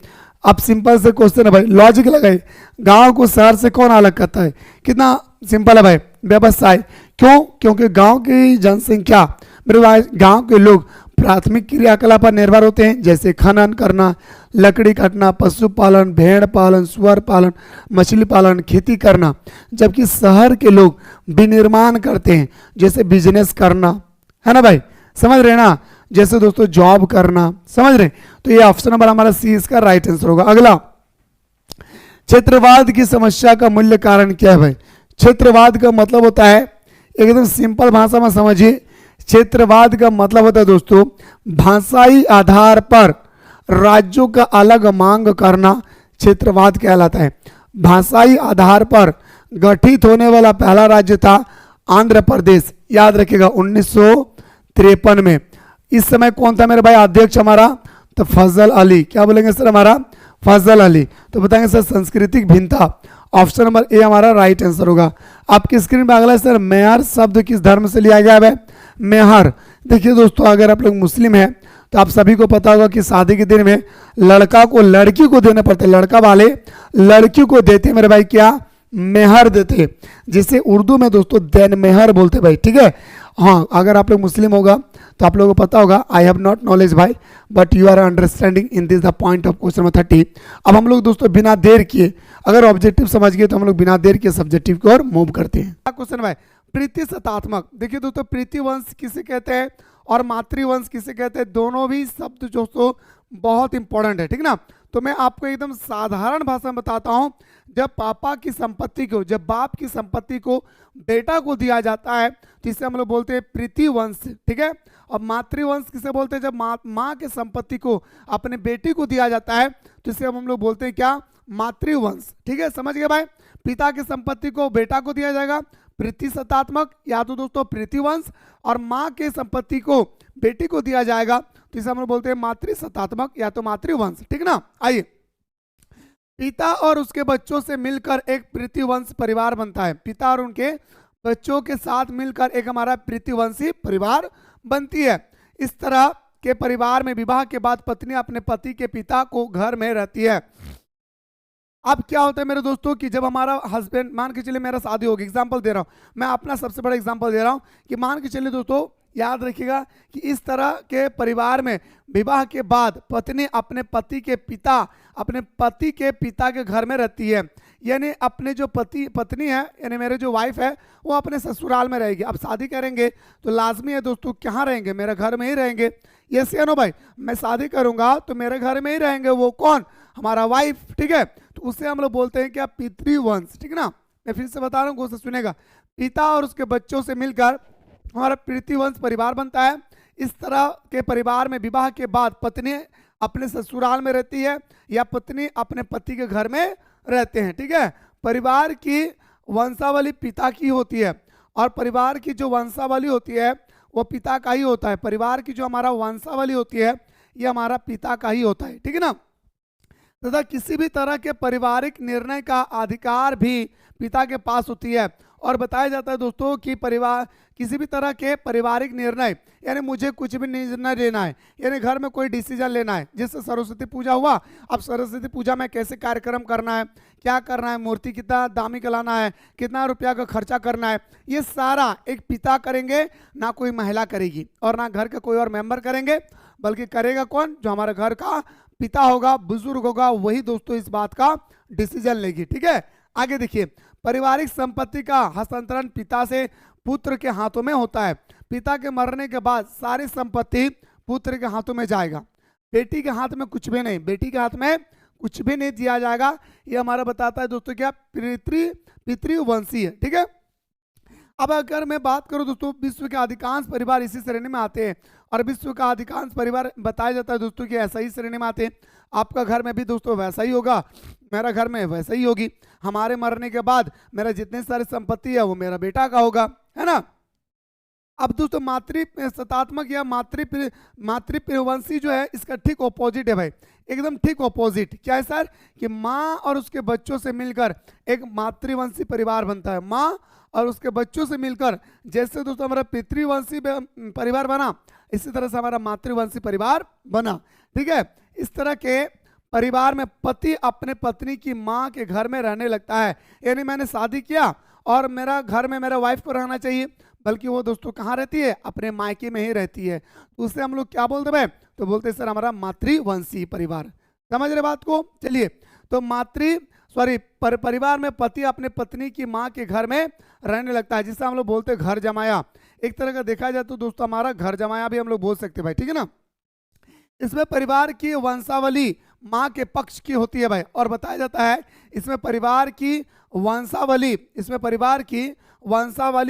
Speaker 1: अब सिंपल से क्वेश्चन है भाई, लॉजिक लगाइए, गांव को शहर से कौन अलग करता है? कितना सिंपल है भाई, व्यवसाय। क्यों? क्योंकि गांव की जनसंख्या मेरे भाई, गांव के लोग प्राथमिक क्रियाकलाप पर निर्भर होते हैं, जैसे खनन करना, लकड़ी काटना, पशुपालन, भेड़ पालन, सुअर पालन, मछली पालन, खेती करना। जबकि शहर के लोग विनिर्माण करते हैं, जैसे बिजनेस करना, है ना भाई, समझ रहे ना, जैसे दोस्तों जॉब करना, समझ रहे। तो ये ऑप्शन नंबर हमारा सी इसका राइट आंसर होगा। अगला, क्षेत्रवाद की समस्या का मूल्य कारण क्या है भाई? क्षेत्रवाद का मतलब होता है, एकदम सिंपल भाषा में समझिए, क्षेत्रवाद का मतलब होता है दोस्तों भाषाई आधार पर राज्यों का अलग मांग करना क्षेत्रवाद कहलाता है। भाषाई आधार पर गठित होने वाला पहला राज्य था आंध्र प्रदेश, याद रखिएगा 1953 में। इस समय कौन था मेरे भाई अध्यक्ष हमारा? तो फजल अली। क्या बोलेंगे सर? हमारा फजल अली। तो बताएंगे सर सांस्कृतिक भिन्नता, ऑप्शन नंबर ए हमारा राइट आंसर होगा। आपकी स्क्रीन पर अगला सर, मेहर शब्द किस धर्म से लिया गया है? मेहर। देखिए दोस्तों अगर आप लोग मुस्लिम हैं तो आप सभी को पता होगा कि शादी के दिन में लड़का को लड़की को देना पड़ता है, लड़का वाले लड़की को देते मेरे भाई क्या? मेहर देते, जिसे उर्दू में दोस्तों देन मेहर बोलते भाई, ठीक है। हाँ, अगर आप लोग मुस्लिम होगा तो आप लोगों को पता होगा, आई हैव नॉट नॉलेज भाई, but you are understanding in this the point of question number 30। अब हम लोग दोस्तों बिना देर किए, अगर ऑब्जेक्टिव समझ गए तो हम लोग बिना देर किए सब्जेक्टिव की ओर मूव करते हैं। क्वेश्चन भाई, प्रीति सतात्मक। देखिए दोस्तों, प्रीति वंश किसे कहते हैं और मातृवंश किसे कहते हैं, दोनों भी शब्द दोस्तों बहुत इंपॉर्टेंट है, ठीक ना। तो मैं आपको एकदम साधारण भाषा में बताता हूं। जब पापा की संपत्ति को, जब बाप की संपत्ति को बेटा को दिया जाता है तो इसे हम लोग बोलते हैं प्रीति वंश, ठीक है। और मातृवंश किसे बोलते हैं, जब माँ की संपत्ति को अपने बेटी को दिया जाता है तो इसे हम लोग बोलते हैं क्या, मातृवंश, ठीक है। समझ गए भाई, पिता की संपत्ति को बेटा को दिया जाएगा प्रीति सतात्मक या तो दोस्तों प्रीतिवंश, और माँ के संपत्ति को बेटी को दिया जाएगा तो इसे हम लोग बोलते हैं मातृ सतात्मक या तो मातृवंश, ठीक ना। आइए, पिता और उसके बच्चों से मिलकर एक प्रीतिवंश परिवार बनता है। पिता और उनके बच्चों के साथ मिलकर एक हमारा प्रीतिवंशी परिवार बनती है। इस तरह के परिवार में विवाह के बाद पत्नी अपने पति के पिता को घर में रहती है। अब क्या होता है मेरे दोस्तों कि जब हमारा हस्बैंड, मान के चलिए मेरा शादी होगी, एग्जांपल दे रहा हूँ मैं, अपना सबसे बड़ा एग्जांपल दे रहा हूँ कि मान के चलिए दोस्तों, याद रखिएगा कि इस तरह के परिवार में विवाह के बाद पत्नी अपने पति के पिता के घर में रहती है। यानी अपने जो पत्नी है, यानी मेरे जो वाइफ है, वो अपने ससुराल में रहेगी। अब शादी करेंगे तो लाजमी है दोस्तों, कहाँ रहेंगे, मेरे घर में ही रहेंगे। यस या नो भाई, मैं शादी करूंगा तो मेरे घर में ही रहेंगे। वो कौन, हमारा वाइफ, ठीक है। तो उससे हम लोग बोलते हैं क्या, पितृवंश, ठीक ना। मैं फिर से बता रहा हूँ, गौर से सुनेगा। पिता और उसके बच्चों से मिलकर हमारा प्रीतिवंश परिवार बनता है। इस तरह के परिवार में विवाह के बाद पत्नी अपने ससुराल में रहती है या पत्नी अपने पति के घर में रहते हैं, ठीक है। परिवार की वंशावली पिता की होती है और परिवार की जो वंशावली होती है वो पिता का ही होता है। परिवार की जो हमारा वंशावली होती है ये हमारा पिता का ही होता है, ठीक है ना। तथा किसी भी तरह के पारिवारिक निर्णय का अधिकार भी पिता के पास होती है। और बताया जाता है दोस्तों कि किसी भी तरह के पारिवारिक निर्णय, यानी मुझे कुछ भी निर्णय लेना है, यानी घर में कोई डिसीजन लेना है, जैसे सरस्वती पूजा हुआ, अब सरस्वती पूजा में कैसे कार्यक्रम करना है, क्या करना है, मूर्ति कितना दामी का लाना है, कितना रुपया का खर्चा करना है, ये सारा एक पिता करेंगे, ना कोई महिला करेगी और ना घर के कोई और मेंबर करेंगे, बल्कि करेगा कौन, जो हमारे घर का पिता होगा, बुजुर्ग होगा, वही दोस्तों इस बात का डिसीजन लेगी, ठीक है। आगे देखिए, पारिवारिक संपत्ति का हस्तांतरण पिता से पुत्र के हाथों में होता है। पिता के मरने के बाद सारी संपत्ति पुत्र के हाथों में जाएगा, बेटी के हाथ में कुछ भी नहीं, बेटी के हाथ में कुछ भी नहीं दिया जाएगा। ये हमारा बताता है दोस्तों क्या, पितृवंशी है, ठीक है। अब अगर मैं बात करूं दोस्तों, विश्व के अधिकांश परिवार इसी श्रेणी में आते हैं और विश्व का अधिकांश परिवार बताया जाता है दोस्तों कि ऐसा ही श्रेणी में आते हैं। आपका घर में भी दोस्तों वैसा ही होगा, मेरा घर में वैसा ही होगी। हमारे मरने के बाद मेरा जितने सारी संपत्ति है वो मेरा बेटा का होगा, है ना। अब दोस्तों मातृ सतात्मक या मातृवंशी जो है, इसका ठीक ऑपोजिट है भाई, एकदम ठीक ऑपोजिट। क्या है सर, कि माँ और उसके बच्चों से मिलकर एक मातृवंशी परिवार बनता है। माँ और उसके बच्चों से मिलकर, जैसे दोस्तों हमारा पितृवंशी परिवार बना, इसी तरह से हमारा मातृवंशी परिवार बना, ठीक है। इस तरह के परिवार में पति अपने पत्नी की माँ के घर में रहने लगता है। यानी मैंने शादी किया और मेरा घर में मेरा वाइफ को रहना चाहिए, बल्कि वो दोस्तों कहाँ रहती है, अपने मायके में ही रहती है। तो उससे हम लोग क्या बोलते हैं, तो बोलते हैं सर हमारा मातृवंशी परिवार। समझ रहे बात को, चलिए। तो परिवार में पति अपने पत्नी की माँ के घर में रहने लगता है, जिससे हम लोग बोलते हैं घर जमाया। एक तरह का देखा जाए तो दोस्तों हमारा घर जमाया भी हम लोग बोल सकते हैं भाई, ठीक है ना। इसमें परिवार की वंशावली माँ के पक्ष की होती है भाई, और बताया जाता है इसमें परिवार की वंशावली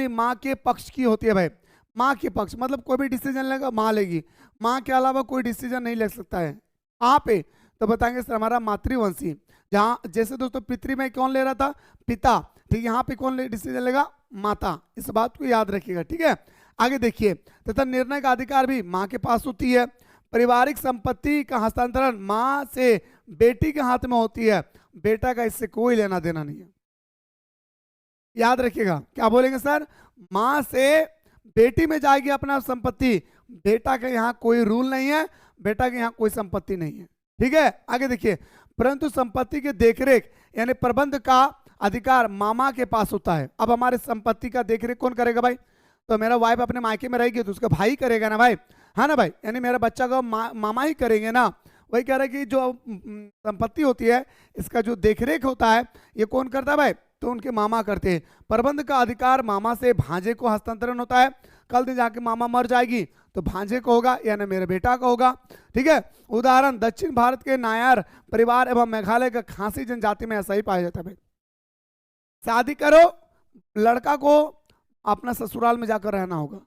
Speaker 1: माँ के पक्ष की होती है भाई। माँ के पक्ष मतलब कोई भी डिसीजन लेगा माँ लेगी, माँ के अलावा कोई डिसीजन नहीं ले सकता है। आप तो बताएंगे सर हमारा मातृवंशी। जहाँ जैसे दोस्तों पितृ में कौन ले रहा था, पिता, ठीक, यहाँ पे कौन डिसीजन लेगा, माता। इस बात को याद रखिएगा, ठीक है। आगे देखिए, तथा निर्णय का अधिकार भी माँ के पास होती है। पारिवारिक संपत्ति का हस्तांतरण माँ से बेटी के हाथ में होती है, बेटा का इससे कोई लेना देना नहीं है। याद रखिएगा, क्या बोलेंगे सर, माँ से बेटी में जाएगी अपना संपत्ति, बेटा का यहाँ कोई रूल नहीं है, बेटा के यहाँ कोई संपत्ति नहीं है, ठीक है। आगे देखिए, परंतु संपत्ति के देखरेख यानी प्रबंध का अधिकार मामा के पास होता है। अब हमारे संपत्ति का देखरेख कौन करेगा भाई, तो मेरा वाइफ अपने मायके में रहेगी तो उसका भाई करेगा ना भाई, है ना भाई, यानी मेरा बच्चा का मामा ही करेंगे ना। वही कह रहा है कि जो संपत्ति होती है इसका जो देखरेख होता है ये कौन करता है भाई, तो उनके मामा करते हैं। प्रबंध का अधिकार मामा से भांजे को हस्तांतरण होता है। कल दिन जाके मामा मर जाएगी तो भांजे को होगा, यानी मेरे बेटा का होगा। ठीक है, उदाहरण दक्षिण भारत के नायर परिवार एवं मेघालय का खासी जनजाति में ऐसा ही पाया जाता है भाई। शादी करो, लड़का को अपना ससुराल में जाकर रहना होगा।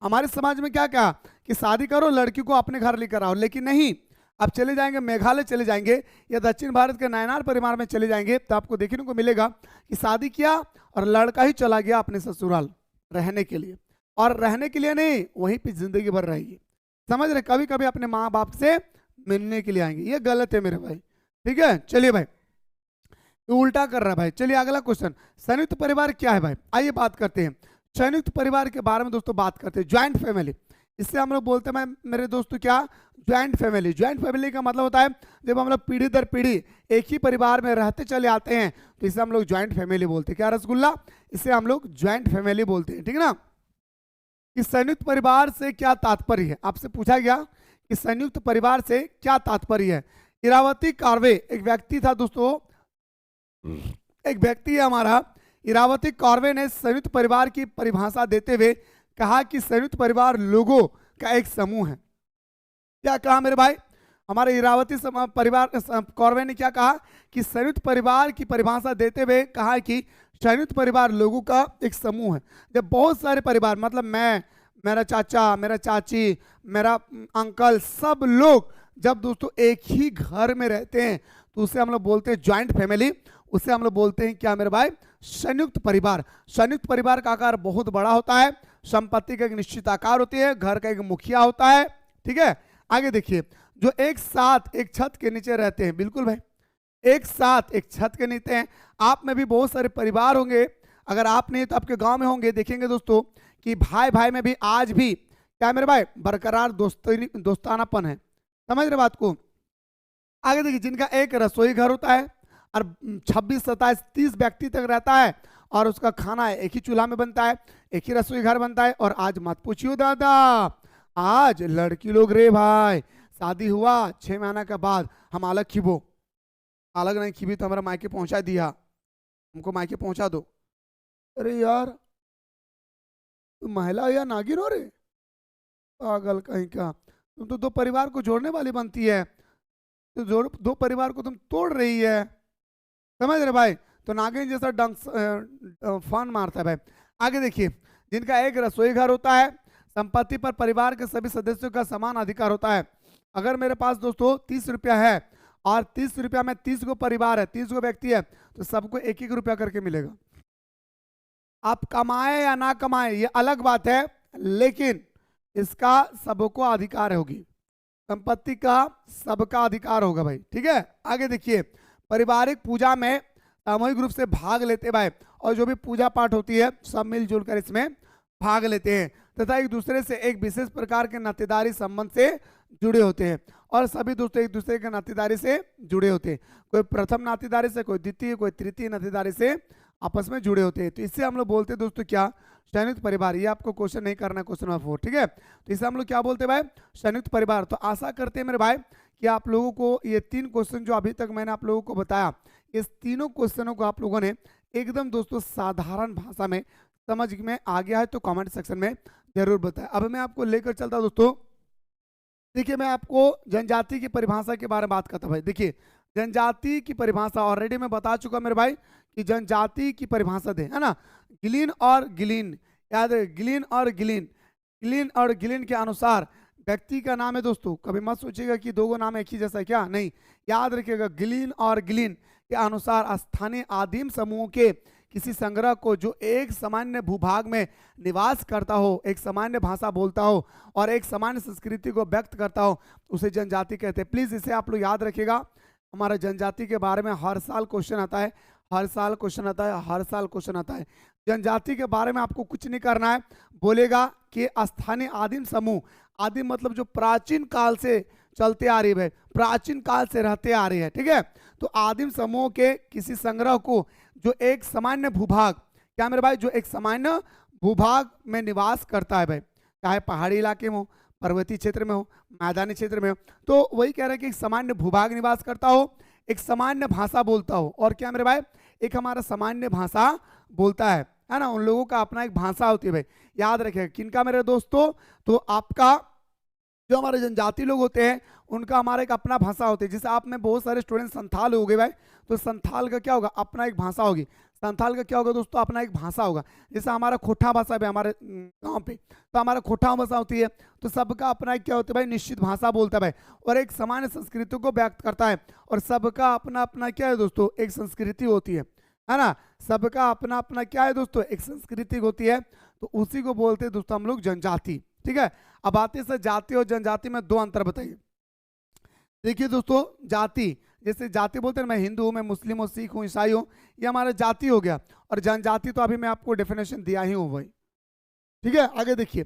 Speaker 1: हमारे समाज में क्या क्या कि शादी करो, लड़की को अपने घर लेकर आओ, लेकिन नहीं, अब चले जाएंगे मेघालय चले जाएंगे या दक्षिण भारत के नायनार परिवार में चले जाएंगे तो आपको देखने को मिलेगा कि शादी किया और लड़का ही चला गया अपने ससुराल रहने के लिए, और रहने के लिए नहीं, वहीं पे जिंदगी भर रहेगी। समझ रहे, कभी कभी अपने माँ बाप से मिलने के लिए आएंगे, ये गलत है मेरे भाई। ठीक है, चलिए भाई, तो उल्टा कर रहा है भाई। चलिए अगला क्वेश्चन, संयुक्त परिवार क्या है भाई, आइए बात करते हैं। संयुक्त परिवार के बारे में दोस्तों बात करते हैं, ज्वाइंट फैमिली। इससे हम लोग बोलते हैं मेरे दोस्तों क्या, ज्वाइंट फैमिली। ज्वाइंट फैमिली का मतलब होता है जब हम लोग पीढ़ी दर पीढ़ी एक ही परिवार में रहते चले आते हैं तो इसे हम लोग ज्वाइंट फैमिली बोलते हैं। क्या रसगुल्ला, इसे हम लोग ज्वाइंट फैमिली बोलते हैं। ठीक है ना। इस संयुक्त परिवार से क्या तात्पर्य है, आपसे पूछा गया कि संयुक्त परिवार से क्या तात्पर्य है। इरावती कार्वे एक व्यक्ति था दोस्तों, एक व्यक्ति है हमारा इरावती कार्वे ने संयुक्त परिवार की परिभाषा देते हुए कहा कि संयुक्त परिवार लोगों का एक समूह है। क्या कहा मेरे भाई, हमारे इरावती परिवार कार्वे ने क्या कहा कि संयुक्त परिवार की परिभाषा देते हुए कहा कि संयुक्त परिवार लोगों का एक समूह है। जब बहुत सारे परिवार, मतलब मैं, मेरा चाचा, मेरा चाची, मेरा अंकल, सब लोग जब दोस्तों एक ही घर में रहते हैं तो उसे हम लोग बोलते हैं ज्वाइंट फैमिली। उसे हम लोग बोलते हैं क्या मेरे भाई, संयुक्त परिवार। संयुक्त परिवार का आकार बहुत बड़ा होता है, संपत्ति का एक निश्चित आकार होती है, घर का एक मुखिया होता है। ठीक है, आगे देखिए, जो एक साथ एक छत के नीचे रहते हैं, बिल्कुल भाई, एक साथ एक छत के नीचे हैं। आप में भी बहुत सारे परिवार होंगे, अगर आप नहीं तो आपके गांव में होंगे, देखेंगे दोस्तों कि भाई भाई में भी आज भी क्या मेरे भाई बरकरार दोस्तानापन है। समझ रहे बात को। आगे देखिए, जिनका एक रसोई घर होता है और 26, 27, 30 व्यक्ति तक रहता है और उसका खाना एक ही चूल्हा में बनता है, एक ही रसोई घर बनता है। और आज मत पूछियो दादा, आज लड़की लोग रे भाई, शादी हुआ 6 महीना के बाद हम अलग खिबो, अलग नहीं खिबी तो हमारा मायके पहुंचा दिया, हमको मायके पहुंचा दो। अरे यार तुम महिला या नागिन हो रे, पागल कहीं का, तुम तो दो परिवार को जोड़ने वाली बनती है, तो दो परिवार को तुम तोड़ रही है। समझ रहे भाई, तो नागिन जैसा डंक फन मारता है भाई। आगे देखिए, जिनका एक रसोई घर होता है, संपत्ति पर परिवार के सभी सदस्यों का समान अधिकार होता है। अगर मेरे पास दोस्तों 30 रुपया है और 30 रुपया में 30 गो परिवार है, 30 गो व्यक्ति है, तो सबको 1-1 रुपया करके मिलेगा। आप कमाए या ना कमाए ये अलग बात है, लेकिन इसका सबको अधिकार होगी, संपत्ति का सबका अधिकार होगा भाई। ठीक है, आगे देखिए, पारिवारिक पूजा में सामूहिक रूप से भाग लेते भाई, और जो भी पूजा पाठ होती है सब मिलजुल कर इसमें भाग लेते हैं तथा एक दूसरे से एक विशेष प्रकार के नातेदारी संबंध से जुड़े होते हैं। और सभी दोस्तों एक दूसरे के नातेदारी से जुड़े होते हैं, कोई प्रथम नातेदारी से, कोई द्वितीय, कोई तृतीय नातेदारी से आपस में जुड़े होते हैं। तो इससे हम लोग बोलते हैं दोस्तों क्या, संयुक्त परिवार। ये आपको क्वेश्चन नहीं करना है, क्वेश्चन नंबर 4। ठीक है, तो इसे हम लोग क्या बोलते हैं भाई, संयुक्त परिवार। तो आशा करते हैं मेरे भाई कि आप लोगों को ये 3 क्वेश्चन जो अभी तक मैंने आप लोगों को बताया, इस तीनों क्वेश्चनों को आप लोगों ने एकदम दोस्तों साधारण भाषा में समझ में आ गया है तो कमेंट सेक्शन में जरूर बताएं। अब मैं आपको लेकर चलता दोस्तों, देखिए मैं आपको जनजाति की परिभाषा के बारे में बात करता भाई। देखिए जनजाति की परिभाषा ऑलरेडी मैं बता चुका मेरे भाई कि जनजाति की परिभाषा दे, है ना, गिलीन और गिलीन, याद है, गिलीन और गिलीन, गिलीन और गिलीन के अनुसार व्यक्ति का नाम है दोस्तों। कभी मत सोचिएगा कि दोगो नाम एक ही जैसा है, क्या नहीं, याद रखिएगा गिलीन और गिलीन के अनुसार स्थानीय आदिम समूह के किसी संग्रह को जो एक सामान्य भूभाग में निवास करता हो, एक सामान्य भाषा बोलता हो और एक सामान्य संस्कृति को व्यक्त करता हो, उसे जनजाति कहते हैं। प्लीज इसे आप लोग याद रखिएगा। हमारा जनजाति के बारे में हर साल क्वेश्चन आता है, हर साल क्वेश्चन आता है, हर साल क्वेश्चन आता है। जनजाति के बारे में आपको कुछ नहीं करना है, बोलेगा कि स्थानीय आदिम समूह, आदिम मतलब जो प्राचीन काल से चलते आ रही है, प्राचीन काल से रहते आ रही है। ठीक है, तो आदिम समूह के किसी संग्रह को जो एक सामान्य भूभाग, क्या मेरे भाई, जो एक सामान्य भूभाग में निवास करता है भाई, चाहे पहाड़ी इलाके में हो, पर्वतीय क्षेत्र में हो, मैदानी क्षेत्र में हो, तो वही कह रहा है कि एक सामान्य भूभाग निवास करता हो, एक सामान्य भाषा बोलता हो, और क्या मेरे भाई, एक हमारा सामान्य भाषा बोलता है ना। उन लोगों का अपना एक भाषा होती है भाई, याद रखिएगा। किनका मेरे दोस्तों, तो आपका जो हमारे जनजाति लोग होते हैं उनका हमारा एक अपना भाषा होती है। जैसे आप में बहुत सारे स्टूडेंट संथाल हो गए भाई, तो संथाल का क्या होगा, अपना एक भाषा होगी। संथाल का क्या होगा दोस्तों, अपना एक भाषा होगा। जैसे हमारा खोठा भाषा है हमारे गांव पे, तो हमारा खोठा भाषा होती है, तो सबका अपना एक क्या होता है भाई, निश्चित भाषा बोलता है भाई, और एक सामान्य संस्कृति को व्यक्त करता है। और सबका अपना अपना क्या है दोस्तों, एक संस्कृति होती है ना। सबका अपना अपना क्या है दोस्तों, एक संस्कृति होती है, तो उसी को बोलते हैं दोस्तों हम लोग जनजाति। ठीक है, अब आते हैं जाति और जनजाति में दो अंतर बताइए। देखिए दोस्तों, जाति, जैसे जाति बोलते हैं, मैं हिंदू हूं, मैं मुस्लिम हूं, सिख हूं, ईसाई हूं, ये हमारा जाति हो गया। और जनजाति तो अभी मैं आपको डेफिनेशन दिया ही हूं भाई। ठीक है, आगे देखिए,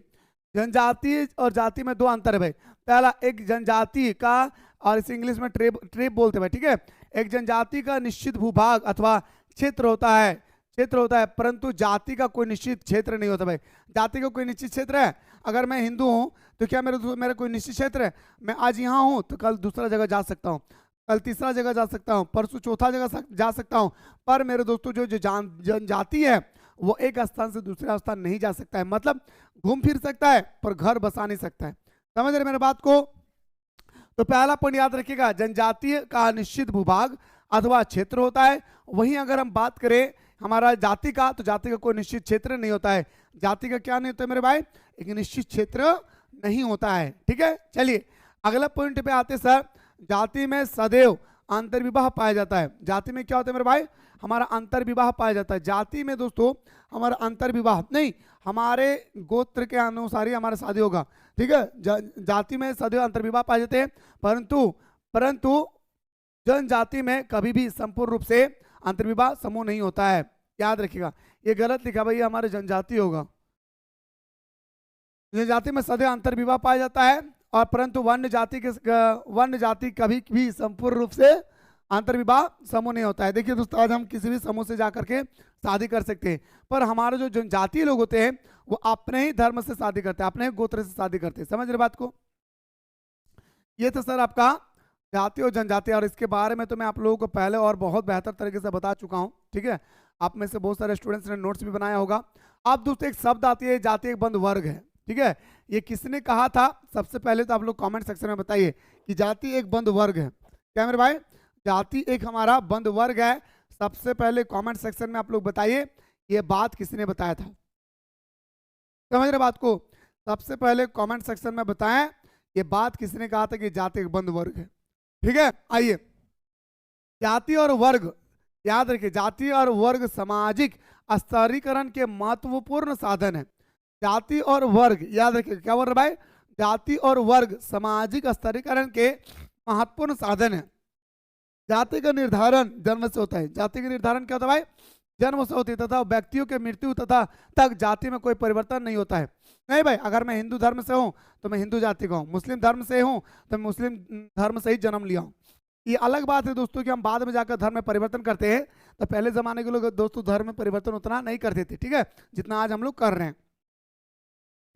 Speaker 1: जनजाति और जाति में दो अंतर है भाई। पहला, एक जनजाति का, और इसे इंग्लिश में ट्रेब बोलते हैं भाई। ठीक है, एक जनजाति का निश्चित भूभाग अथवा क्षेत्र होता है, परंतु जाति का कोई निश्चित क्षेत्र नहीं होता भाई। जाति का कोई निश्चित क्षेत्र है, अगर मैं हिंदू हूं तो क्या मेरा कोई निश्चित क्षेत्र है, मैं आज यहाँ हूं तो कल दूसरा जगह जा सकता हूं, कल तीसरा जगह जा सकता हूं, परसों चौथा जगह जा सकता हूं। पर मेरे दोस्तों जो जनजाति है वो एक स्थान से दूसरे स्थान नहीं जा सकता है, मतलब घूम फिर सकता है पर घर बसा नहीं सकता है। समझ रहे मेरे बात को। तो पहला पॉइंट याद रखिएगा, जनजातीय का निश्चित भूभाग अथवा क्षेत्र होता है। वहीं अगर हम बात करें हमारा जाति का, तो जाति का कोई निश्चित क्षेत्र नहीं होता है। जाति का क्या नहीं होता है मेरे भाई, एक निश्चित क्षेत्र नहीं होता है। ठीक है, चलिए अगला पॉइंट पे आते सर। जाति में सदैव अंतर्विवाह पाया जाता है। जाति में क्या होता है मेरे भाई, हमारा अंतर्विवाह पाया जाता है। जाति में दोस्तों हमारा अंतर्विवाह नहीं, हमारे गोत्र के अनुसार ही हमारा शादी होगा। ठीक है, जाति में सदैव अंतर्विवाह पाए जाते हैं, परंतु जनजाति में कभी भी संपूर्ण रूप से अंतर्विवाह समूह नहीं होता है। याद रखिएगा, ये गलत लिखा भाई, ये हमारे जनजाति होगा। जनजाति में सदैव अंतर्विवाह पाया जाता है, और परंतु वन्य जाति कभी भी संपूर्ण रूप से अंतर्विवाह समूह नहीं होता है। देखिए दोस्तों, आज हम किसी भी समूह से जाकर के शादी कर सकते हैं, पर हमारे जो जनजातीय लोग होते हैं वो अपने ही धर्म से शादी करते हैं, अपने ही गोत्र से शादी करते हैं। समझ रहे बात को। ये तो सर आपका जाति और जनजाति, और इसके बारे में तो मैं आप लोगों को पहले और बहुत बेहतर तरीके से बता चुका हूँ। ठीक है, आप में से बहुत सारे स्टूडेंट्स ने नोट्स भी बनाया होगा। अब दोस्तों एक शब्द आती है, जाति एक बंद वर्ग है। ठीक है, ये किसने कहा था, सबसे पहले तो आप लोग कमेंट सेक्शन में बताइए कि जाति एक बंद वर्ग है। क्या मेरे भाई, जाति एक हमारा बंद वर्ग है। सबसे पहले कमेंट सेक्शन में आप लोग बताइए ये बात किसने बताया था। समझ रहे बात को, सबसे पहले कमेंट सेक्शन में बताएं ये बात किसने कहा था कि जाति एक बंद वर्ग है। ठीक है, आइए, जाति और वर्ग याद रखिए, जाति और वर्ग सामाजिक स्तरीकरण के महत्वपूर्ण साधन है। जाति और वर्ग याद रखिए, क्या बोल रहे भाई, जाति और वर्ग सामाजिक स्तरीकरण के महत्वपूर्ण साधन है। जाति का निर्धारण जन्म से होता है। जाति का निर्धारण क्या होता है भाई, जन्म से होती है, तथा व्यक्तियों के मृत्यु तथा तक जाति में कोई परिवर्तन नहीं होता है। नहीं भाई, अगर मैं हिंदू धर्म से हूं तो मैं हिंदू जाति का हूं, मुस्लिम धर्म से हूं तो मैं मुस्लिम धर्म से ही जन्म लिया हूं। ये अलग बात है दोस्तों कि हम बाद में जाकर धर्म में परिवर्तन करते हैं, तो पहले जमाने के लोग दोस्तों धर्म में परिवर्तन उतना नहीं करते थे। ठीक है, जितना आज हम लोग कर रहे हैं।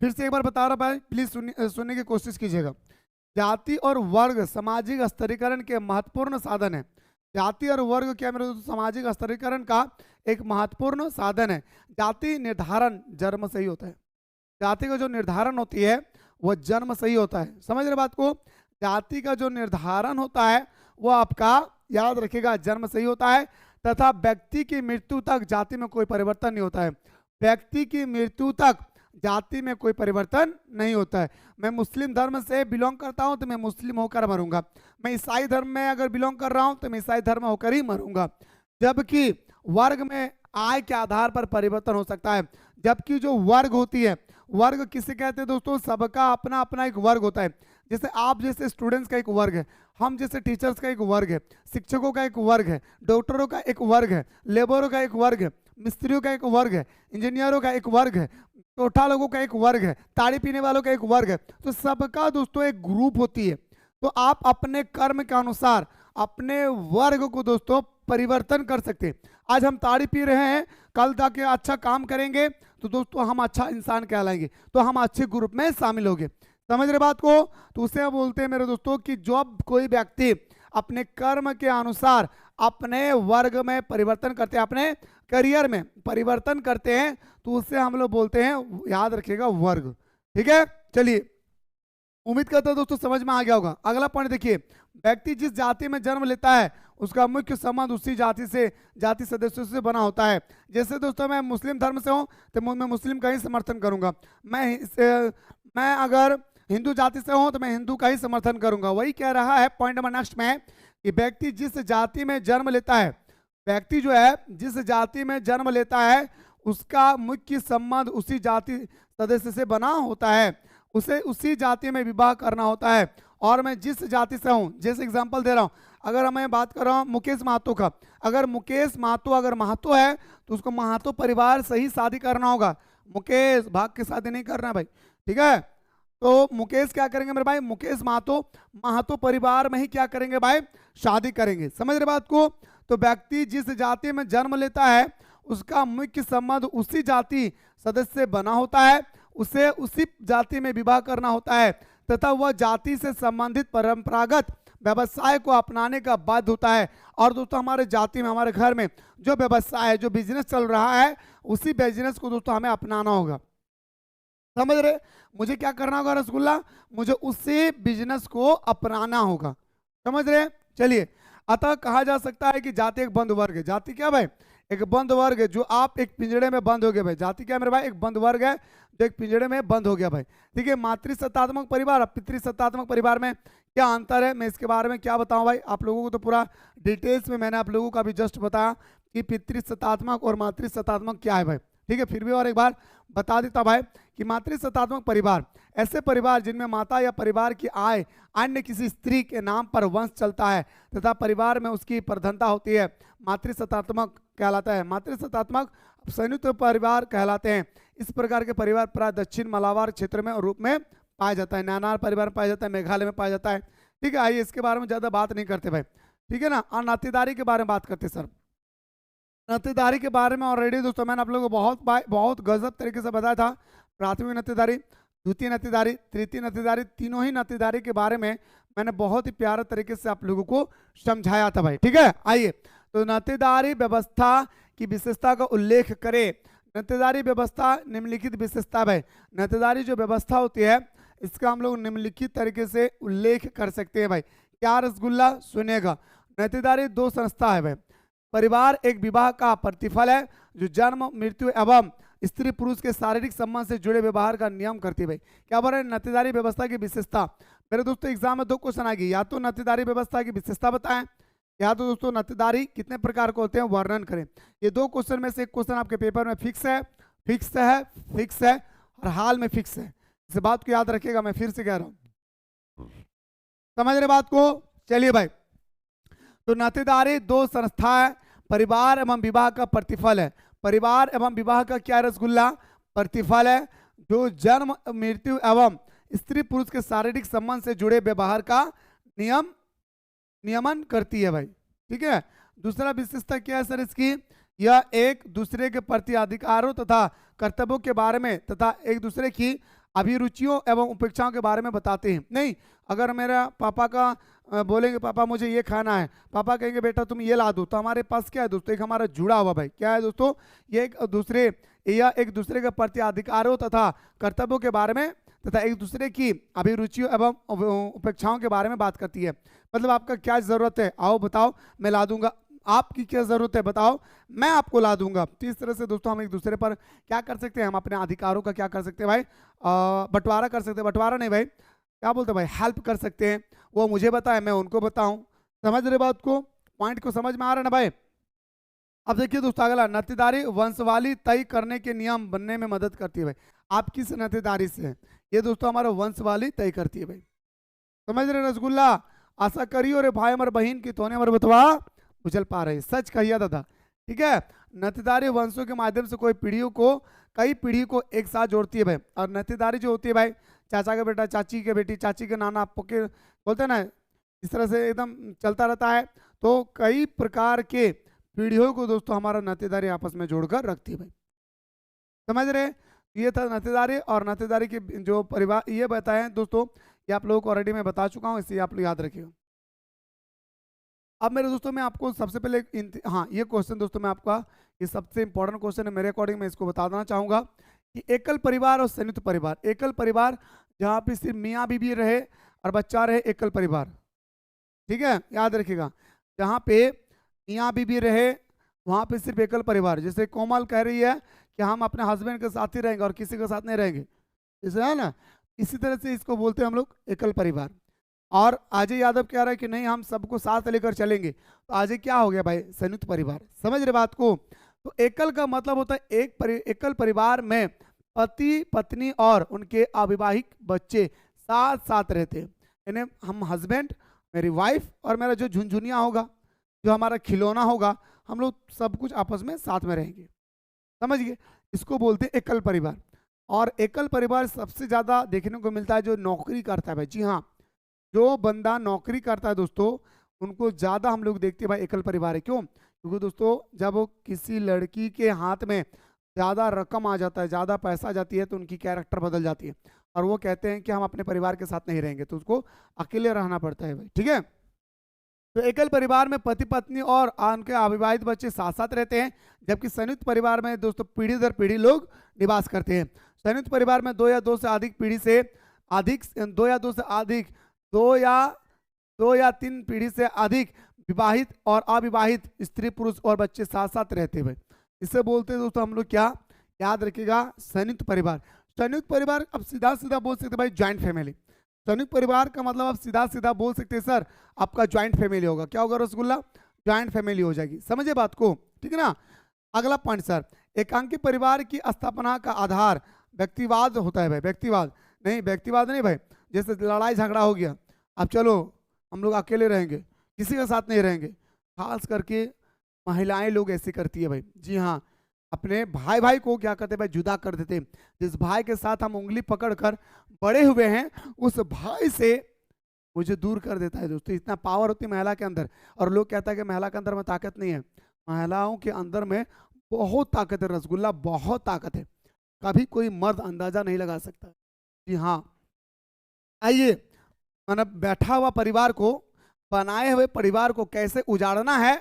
Speaker 1: फिर से एक बार बता रहा भाई, प्लीज सुनने की कोशिश कीजिएगा। जाति और वर्ग सामाजिक स्तरीकरण के महत्वपूर्ण साधन है। जाति और वर्ग क्या मेरे दोस्तों, सामाजिक स्तरीकरण का एक महत्वपूर्ण साधन है। जाति निर्धारण जन्म से ही होता है। जाति का जो निर्धारण होती है वो जन्म से ही होता है। समझ रहे बात को। जाति का जो निर्धारण होता है वो आपका याद रखिएगा जन्म से ही होता है, तथा व्यक्ति की मृत्यु तक जाति में कोई परिवर्तन नहीं होता है। व्यक्ति की मृत्यु तक जाति में कोई परिवर्तन नहीं होता है। मैं मुस्लिम धर्म से बिलोंग करता हूं तो मैं मुस्लिम होकर मरूंगा, मैं ईसाई धर्म में अगर बिलोंग कर रहा हूं तो मैं ईसाई धर्म होकर ही मरूंगा। जबकि वर्ग में आय के आधार पर परिवर्तन हो सकता है। जबकि जो वर्ग होती है, वर्ग किसे कहते हैं दोस्तों, सबका अपना अपना एक वर्ग होता है। जैसे आप जैसे स्टूडेंट्स का एक वर्ग है, हम जैसे टीचर्स का एक वर्ग है, शिक्षकों का एक वर्ग है, डॉक्टरों का एक वर्ग है, लेबरों का एक वर्ग है, मिस्त्रियों का एक वर्ग है, इंजीनियरों का एक वर्ग है, टोठा लोगों का एक वर्ग है, ताड़ी पीने वालों का एक वर्ग है। तो सबका दोस्तों एक ग्रुप होती है। तो आप अपने कर्म के अनुसार अपने वर्ग को दोस्तों परिवर्तन कर सकते हैं। आज हम ताड़ी पी रहे हैं, कल जाके अच्छा काम करेंगे तो दोस्तों हम अच्छा इंसान कहलाएंगे, तो हम अच्छे ग्रुप में शामिल होंगे। समझ रहे बात को? तो उसे बोलते हैं मेरे दोस्तों कि जब कोई व्यक्ति अपने कर्म के अनुसार अपने वर्ग में परिवर्तन करते हैं, अपने करियर में परिवर्तन करते हैं, तो उससे हम लोग बोलते हैं, याद रखिएगा, वर्ग। ठीक है, चलिए, उम्मीद करता हूं दोस्तों समझ में आ गया होगा। अगला पॉइंट देखिए, व्यक्ति जिस जाति में जन्म लेता है उसका मुख्य संबंध उसी जाति से, जाति सदस्यों से बना होता है। जैसे दोस्तों मैं मुस्लिम धर्म से हूं तो मैं मुस्लिम का ही समर्थन करूंगा, मैं अगर हिंदू जाति से हूं तो मैं हिंदू का ही समर्थन करूंगा। वही कह रहा है पॉइंट नंबर नेक्स्ट में कि व्यक्ति जिस जाति में जन्म लेता है, व्यक्ति जो है जिस जाति में जन्म लेता है उसका मुख्य संबंध उसी जाति सदस्य से बना होता है, उसे उसी जाति में विवाह करना होता है। और मैं जिस जाति से हूं, जैसे एग्जांपल दे रहा हूं, अगर मैं बात कर रहा हूं मुकेश महतो का, अगर मुकेश महतो अगर महतो है तो उसको महतो परिवार से ही शादी करना होगा। मुकेश भाग के शादी नहीं करना भाई, ठीक है? तो मुकेश क्या करेंगे मेरे भाई, मुकेश महतो परिवार में ही क्या करेंगे भाई, शादी करेंगे। समझ रहे बात को? तो व्यक्ति जिस जाति में जन्म लेता है उसका मुख्य संबंध उसी जाति सदस्य से बना होता है, उसे उसी जाति में विवाह करना होता है तथा वह जाति से संबंधित परंपरागत व्यवसाय को अपनाने का बाध्य होता है। और दोस्तों हमारे जाति में, हमारे घर में जो व्यवसाय है, जो बिजनेस चल रहा है, उसी बिजनेस को दोस्तों हमें अपनाना होगा। समझ रहे? मुझे क्या करना होगा रसगुल्ला, मुझे उसी बिजनेस को अपनाना होगा। समझ रहे? चलिए, अतः कहा जा सकता है कि जाति एक बंद वर्ग है। जाति क्या भाई, एक बंद वर्ग है, जो आप एक पिंजड़े में बंद हो गए भाई। जाति क्या मेरे भाई, एक बंद वर्ग है जो एक पिंजड़े में बंद हो गया भाई। ठीक है, मातृसत्तात्मक परिवार और पितृसत्तात्मक परिवार में क्या अंतर है, मैं इसके बारे में क्या बताऊं भाई आप लोगों को, तो पूरा डिटेल्स में मैंने आप लोगों को अभी जस्ट बताया कि पितृसत्तात्मक और मातृसत्तात्मक क्या है भाई। ठीक है, फिर भी और एक बार बता देता भाई कि मातृसत्तात्मक परिवार ऐसे परिवार जिनमें माता या परिवार की आय अन्य किसी स्त्री के नाम पर वंश चलता है तथा परिवार में उसकी प्रधानता होती है, मातृसत्तात्मक कहलाता है। मातृसत्तात्मक संयुक्त परिवार कहलाते हैं। इस प्रकार के परिवार प्राय दक्षिण मलाबार क्षेत्र में रूप में पाया जाता है, नानार परिवार पाया जाता है, मेघालय में पाया जाता है। ठीक है, आइए इसके बारे में ज्यादा बात नहीं करते भाई, ठीक है ना। और नातेदारी के बारे में बात करते सर। नातेदारी के बारे में ऑलरेडी दोस्तों मैंने आप लोगों को बहुत गजब तरीके से बताया था। प्राथमिक नातेदारी, द्वितीय नातेदारी, तृतीय नातेदारी, तीनों ही नातेदारी के बारे में मैंने बहुत ही प्यारे तरीके से आप लोगों को समझाया था भाई। ठीक है, आइए तो नातेदारी व्यवस्था की विशेषता का उल्लेख करें। नातेदारी व्यवस्था निम्नलिखित विशेषता है। नातेदारी जो व्यवस्था होती है इसका हम लोग निम्नलिखित तरीके से उल्लेख कर सकते हैं भाई। क्या रसगुल्ला, सुनेगा। नातेदारी दो संस्था है भाई। परिवार एक विवाह का प्रतिफल है जो जन्म, मृत्यु एवं स्त्री पुरुष के शारीरिक संबंध से जुड़े व्यवहार का नियम करती है भाई। क्या बोल रहे हैं, नातेदारी व्यवस्था की विशेषता। मेरे दोस्तों एग्जाम में दो क्वेश्चन आएगी, या तो नातेदारी व्यवस्था की विशेषता बताएं या तो दोस्तों नातेदारी कितने प्रकार के होते हैं वर्णन करें। ये दो क्वेश्चन में से एक क्वेश्चन आपके पेपर में फिक्स है, फिक्स है, फिक्स है और हाल में फिक्स है। इस बात को याद रखिएगा, मैं फिर से कह रहा हूं, समझ रहे बात को। चलिए भाई, तो नातेदारी दो संस्था है, परिवार एवं विवाह का प्रतिफल है। परिवार एवं विवाह का क्या रसगुल्ला, प्रतिफल है जो जन्म, मृत्यु एवं स्त्री पुरुष के शारीरिक संबंध से जुड़े व्यवहार का नियमन करती है भाई। ठीक है, दूसरा विशेषता क्या है सर इसकी, यह एक दूसरे के प्रति अधिकारों तथा कर्तव्यों के बारे में तथा एक दूसरे की अभिरुचियों एवं उपेक्षाओं के बारे में बताते हैं। नहीं, अगर मेरा पापा का बोलेंगे पापा मुझे ये खाना है, पापा कहेंगे बेटा तुम ये ला दो, तो हमारे पास क्या है दोस्तों, एक हमारा जुड़ा हुआ भाई क्या है दोस्तों, ये एक दूसरे के प्रति अधिकारों तथा कर्तव्यों के बारे में तथा एक दूसरे की अभिरुचियों एवं उपेक्षाओं के बारे में बात करती है। मतलब आपका क्या जरूरत है, आओ बताओ मैं ला दूंगा, आपकी क्या जरूरत है बताओ मैं आपको ला दूंगा। तो इस तरह से दोस्तों हम एक दूसरे पर क्या कर सकते हैं, हम अपने अधिकारों का क्या कर सकते हैं भाई, बंटवारा कर सकते हैं, बंटवारा नहीं भाई क्या बोलते हैं भाई, हेल्प कर सकते हैं। वो मुझे बताए मैं उनको बताऊं। समझ रहे बात को, पॉइंट को समझ में आ रहा है ना भाई। अब देखिए दोस्तों अगला, नातेदारी वंशवाली तय करने के नियम बनने में मदद करती है भाई। आप किस नातेदारी से हैं, ये दोस्तों हमारा वंशवाली तय करती है भाई। समझ रहे रसगुल्ला, आशा करियो रे भाई हमारे बहन की तोने हमारे बतवा उछल पा रहे, सच कहिए दादा। ठीक है, नातेदारी वंशों के माध्यम से कई पीढ़ी को एक साथ जोड़ती है भाई। और नातेदारी जो होती है भाई, चाचा का बेटा, चाची के बेटी, चाची के नाना, पोके बोलते हैं ना, इस तरह से एकदम चलता रहता है। तो कई प्रकार के पीढ़ियों को दोस्तों हमारा नातेदारी आपस में जोड़कर रखती है भाई। समझ रहे? ये था नातेदारी, और नातेदारी के जो परिवार ये बताए हैं दोस्तों, ये आप लोगों को ऑलरेडी मैं बता चुका हूँ, इसे आप लोग याद रखिएगा। अब मेरे दोस्तों मैं आपको सबसे पहले हाँ ये क्वेश्चन दोस्तों मैं आपका, ये सबसे इंपॉर्टेंट क्वेश्चन है मेरे अकॉर्डिंग, मैं इसको बता देना चाहूँगा कि एकल परिवार और संयुक्त परिवार। एकल परिवार जहाँ पे सिर्फ मियाँ बीवी रहे और बच्चा रहे, एकल परिवार। ठीक है, याद रखिएगा, जहाँ पे मियाँ बीवी रहे वहाँ पे सिर्फ एकल परिवार। जैसे कोमल कह रही है कि हम अपने हस्बैंड के साथ ही रहेंगे और किसी के साथ नहीं रहेंगे, जैसे है ना, इसी तरह से इसको बोलते हैं हम लोग एकल परिवार। और अजय यादव कह रहा है कि नहीं हम सबको साथ लेकर चलेंगे, तो अजय क्या हो गया भाई, संयुक्त परिवार। समझ रहे बात को? तो एकल का मतलब होता है एकल परिवार में पति पत्नी और उनके अविवाहित बच्चे साथ साथ रहते हैं। यानी हम हस्बैंड, मेरी वाइफ और मेरा जो झुनझुनिया होगा, जो हमारा खिलौना होगा, हम लोग सब कुछ आपस में साथ में रहेंगे। समझ गए? इसको बोलते हैं एकल परिवार। और एकल परिवार सबसे ज़्यादा देखने को मिलता है जो नौकरी करता है भाई। जी हाँ, जो बंदा नौकरी करता है दोस्तों, उनको ज़्यादा हम लोग देखते हैं भाई एकल परिवार है। क्यों? क्योंकि दोस्तों जब वो किसी लड़की के हाथ में ज़्यादा रकम आ जाता है, ज़्यादा पैसा आ जाती है, तो उनकी कैरेक्टर बदल जाती है और वो कहते हैं कि हम अपने परिवार के साथ नहीं रहेंगे, तो उसको अकेले रहना पड़ता है भाई। ठीक है, तो एकल परिवार में पति पत्नी और उनके अविवाहित बच्चे साथ साथ रहते हैं, जबकि संयुक्त परिवार में दोस्तों पीढ़ी दर पीढ़ी लोग निवास करते हैं। संयुक्त परिवार में दो या दो से अधिक पीढ़ी से अधिक, दो या दो से अधिक, दो या तीन पीढ़ी से अधिक विवाहित और अविवाहित स्त्री पुरुष और बच्चे साथ साथ रहते हैं। इसे बोलते हैं दोस्तों हम लोग क्या, याद रखिएगा, संयुक्त परिवार। संयुक्त परिवार अब सीधा सीधा बोल सकते भाई ज्वाइंट फैमिली। संयुक्त परिवार का मतलब आप सीधा सीधा बोल सकते हैं सर आपका ज्वाइंट फैमिली होगा। क्या होगा रसगुल्ला? ज्वाइंट फैमिली हो जाएगी। समझे बात को? ठीक है ना। अगला पॉइंट सर, एकांकी परिवार की स्थापना का आधार व्यक्तिवाद होता है भाई। व्यक्तिवाद नहीं, व्यक्तिवाद नहीं भाई, जैसे लड़ाई झगड़ा हो गया, अब चलो हम लोग अकेले रहेंगे, किसी के साथ नहीं रहेंगे। खास करके महिलाएं लोग ऐसे करती है भाई। जी हाँ, अपने भाई भाई को क्या करते भाई, जुदा कर देते। जिस भाई के साथ हम उंगली पकड़कर बड़े हुए हैं, उस भाई से मुझे दूर कर देता है दोस्तों। इतना पावर होती है महिला के अंदर। और लोग कहता है कि महिला के अंदर में ताकत नहीं है। महिलाओं के अंदर में बहुत ताकत है रसगुल्ला, बहुत ताकत है, कभी कोई मर्द अंदाजा नहीं लगा सकता। जी हाँ, आइए, मतलब बैठा हुआ परिवार को, बनाए हुए परिवार को कैसे उजाड़ना है,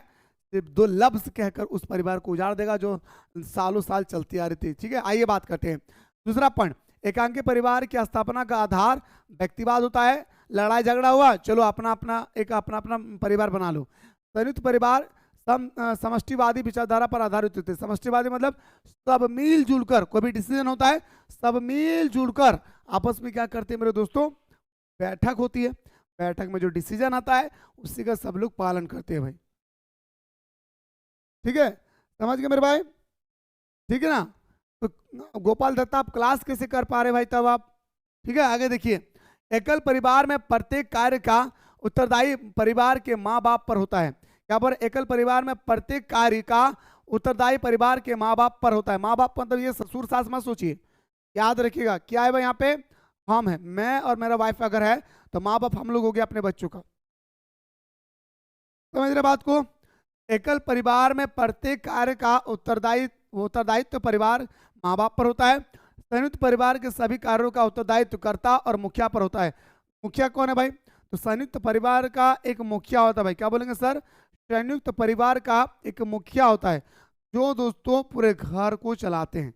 Speaker 1: सिर्फ दो लफ्ज कहकर उस परिवार को उजाड़ देगा जो सालों साल चलती आ रही थी। ठीक है, आइए बात करते हैं। दूसरा पॉइंट, एकांकी परिवार की स्थापना का आधार व्यक्तिवाद होता है। लड़ाई झगड़ा हुआ, चलो अपना अपना परिवार बना लो। संयुक्त परिवार समष्टिवादी विचारधारा पर आधारित होते हैं। समष्टिवादी मतलब सब मिलजुल कर, कोई भी डिसीजन होता है सब मिलजुल कर आपस में क्या करते हैं मेरे दोस्तों, बैठक होती है, बैठक में जो डिसीजन आता है उसी का सब लोग पालन करते हैं भाई। ठीक है, समझ गए मेरे भाई? ठीक है ना। तो गोपाल दत्ता आप क्लास कैसे कर पा रहे भाई तब आप? ठीक है, आगे देखिए, एकल परिवार में प्रत्येक कार्य का उत्तरदायी परिवार के माँ बाप पर होता है। यहाँ पर एकल परिवार में प्रत्येक कार्य का उत्तरदायी परिवार के माँ बाप पर होता है। माँ बाप मतलब ये ससुर सास मत सोचिए, याद रखिएगा क्या है भाई, यहाँ पे हम है, मैं और मेरा वाइफ अगर है तो माँ बाप हम लोग हो गए अपने बच्चों का। समझ रहे बात को? एकल परिवार में प्रत्येक कार्य का उत्तरदायित्व परिवार माँ बाप पर होता है। संयुक्त परिवार के सभी कार्यों का उत्तरदायित्व कर्ता और मुखिया पर होता है। मुखिया कौन है भाई? तो संयुक्त परिवार का एक मुखिया होता है भाई। क्या बोलेंगे सर? संयुक्त परिवार का एक मुखिया होता है जो दोस्तों पूरे घर को चलाते हैं।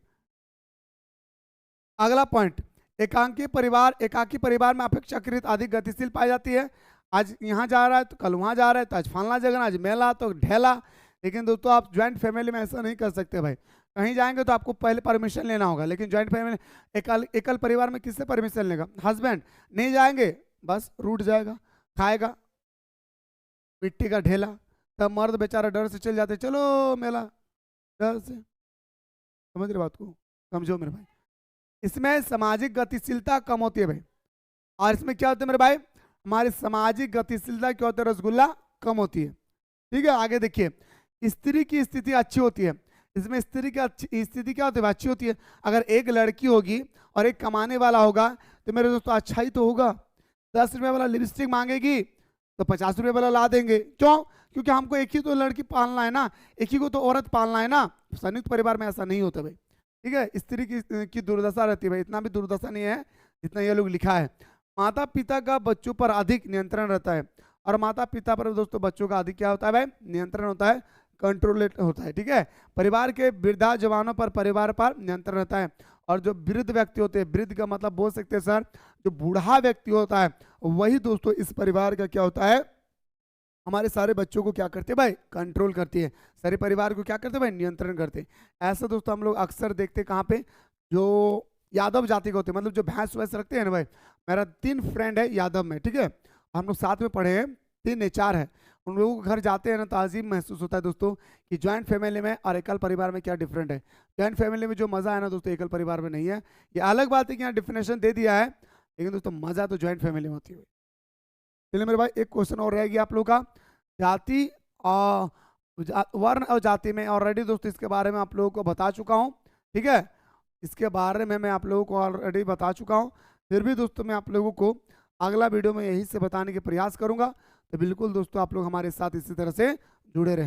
Speaker 1: अगला पॉइंट, एकांकी परिवार में अपेक्षाकृत अधिक गतिशील पाई जाती है। आज यहाँ जा रहा है तो कल वहाँ जा रहा है, तो आज फलना जगह, आज मेला तो ढेला। लेकिन दोस्तों आप ज्वाइंट फैमिली में ऐसा नहीं कर सकते भाई। कहीं जाएंगे तो आपको पहले परमिशन लेना होगा, लेकिन ज्वाइंट फैमिली एकल परिवार में किससे परमिशन लेगा? हस्बैंड। नहीं जाएंगे बस रूठ जाएगा, खाएगा मिट्टी का ढेला। तब मर्द बेचारा डर से चल जाते, चलो मेला, डर से। समझ रहे बात को? समझो मेरे भाई, इसमें सामाजिक गतिशीलता कम होती है भाई। और इसमें क्या होता है मेरे भाई, हमारी सामाजिक गतिशीलता क्या होती है रसगुल्ला, कम होती है। ठीक है, आगे देखिए, स्त्री की स्थिति अच्छी होती है। इसमें स्त्री की स्थिति क्या होती है? अच्छी होती है। अगर एक लड़की होगी और एक कमाने वाला होगा तो मेरे दोस्तों अच्छा ही तो होगा। 10 रुपये वाला लिपस्टिक मांगेगी तो 50 रुपये वाला ला देंगे। क्यों? क्योंकि हमको एक ही तो लड़की पालना है ना, एक ही को तो औरत पालना है ना। संयुक्त परिवार में ऐसा नहीं होता भाई, ठीक है। स्त्री की दुर्दशा रहती है भाई, इतना भी दुर्दशा नहीं है जितना ये लोग लिखा है। माता पिता का बच्चों पर अधिक नियंत्रण रहता है, और माता पिता पर दोस्तों बच्चों का अधिक क्या होता है भाई? नियंत्रण होता है, कंट्रोलेट होता है, ठीक है। परिवार के वृद्धा जवानों पर परिवार पर नियंत्रण रहता है, और जो वृद्ध व्यक्ति होते हैं, वृद्ध का मतलब बोल सकते हैं सर जो बूढ़ा व्यक्ति होता है, वही दोस्तों इस परिवार का क्या होता है? हमारे सारे बच्चों को क्या करते हैं भाई? कंट्रोल करती है। सारे परिवार को क्या करते हैं भाई? नियंत्रण करते हैं। ऐसा दोस्तों हम लोग अक्सर देखते हैं कहाँ पे? जो यादव जाति के होते हैं, मतलब जो भैंस वैस रखते हैं ना भाई। मेरा 3 फ्रेंड है यादव में, ठीक है, हम लोग साथ में पढ़े हैं, 3 नहीं 4 है। उन लोगों के घर जाते हैं ना तो अजीब महसूस होता है दोस्तों कि ज्वाइंट फैमिली में और एकल परिवार में क्या डिफरेंट है। ज्वाइंट फैमिली में जो मज़ा है ना दोस्तों, एकल परिवार में नहीं है। ये अलग बात है कि यहाँ डिफिनेशन दे दिया है, लेकिन दोस्तों मज़ा तो ज्वाइंट फैमिली में होती है। चलिए मेरे भाई, एक क्वेश्चन और रहेगी आप लोग का। जाति और वर्ण और जाति में ऑलरेडी दोस्तों इसके बारे में आप लोगों को बता चुका हूँ, ठीक है। इसके बारे में मैं आप लोगों को ऑलरेडी बता चुका हूँ। फिर भी दोस्तों मैं आप लोगों को अगला वीडियो में यही से बताने के प्रयास करूंगा। तो बिल्कुल दोस्तों आप लोग हमारे साथ इसी तरह से जुड़े रहे।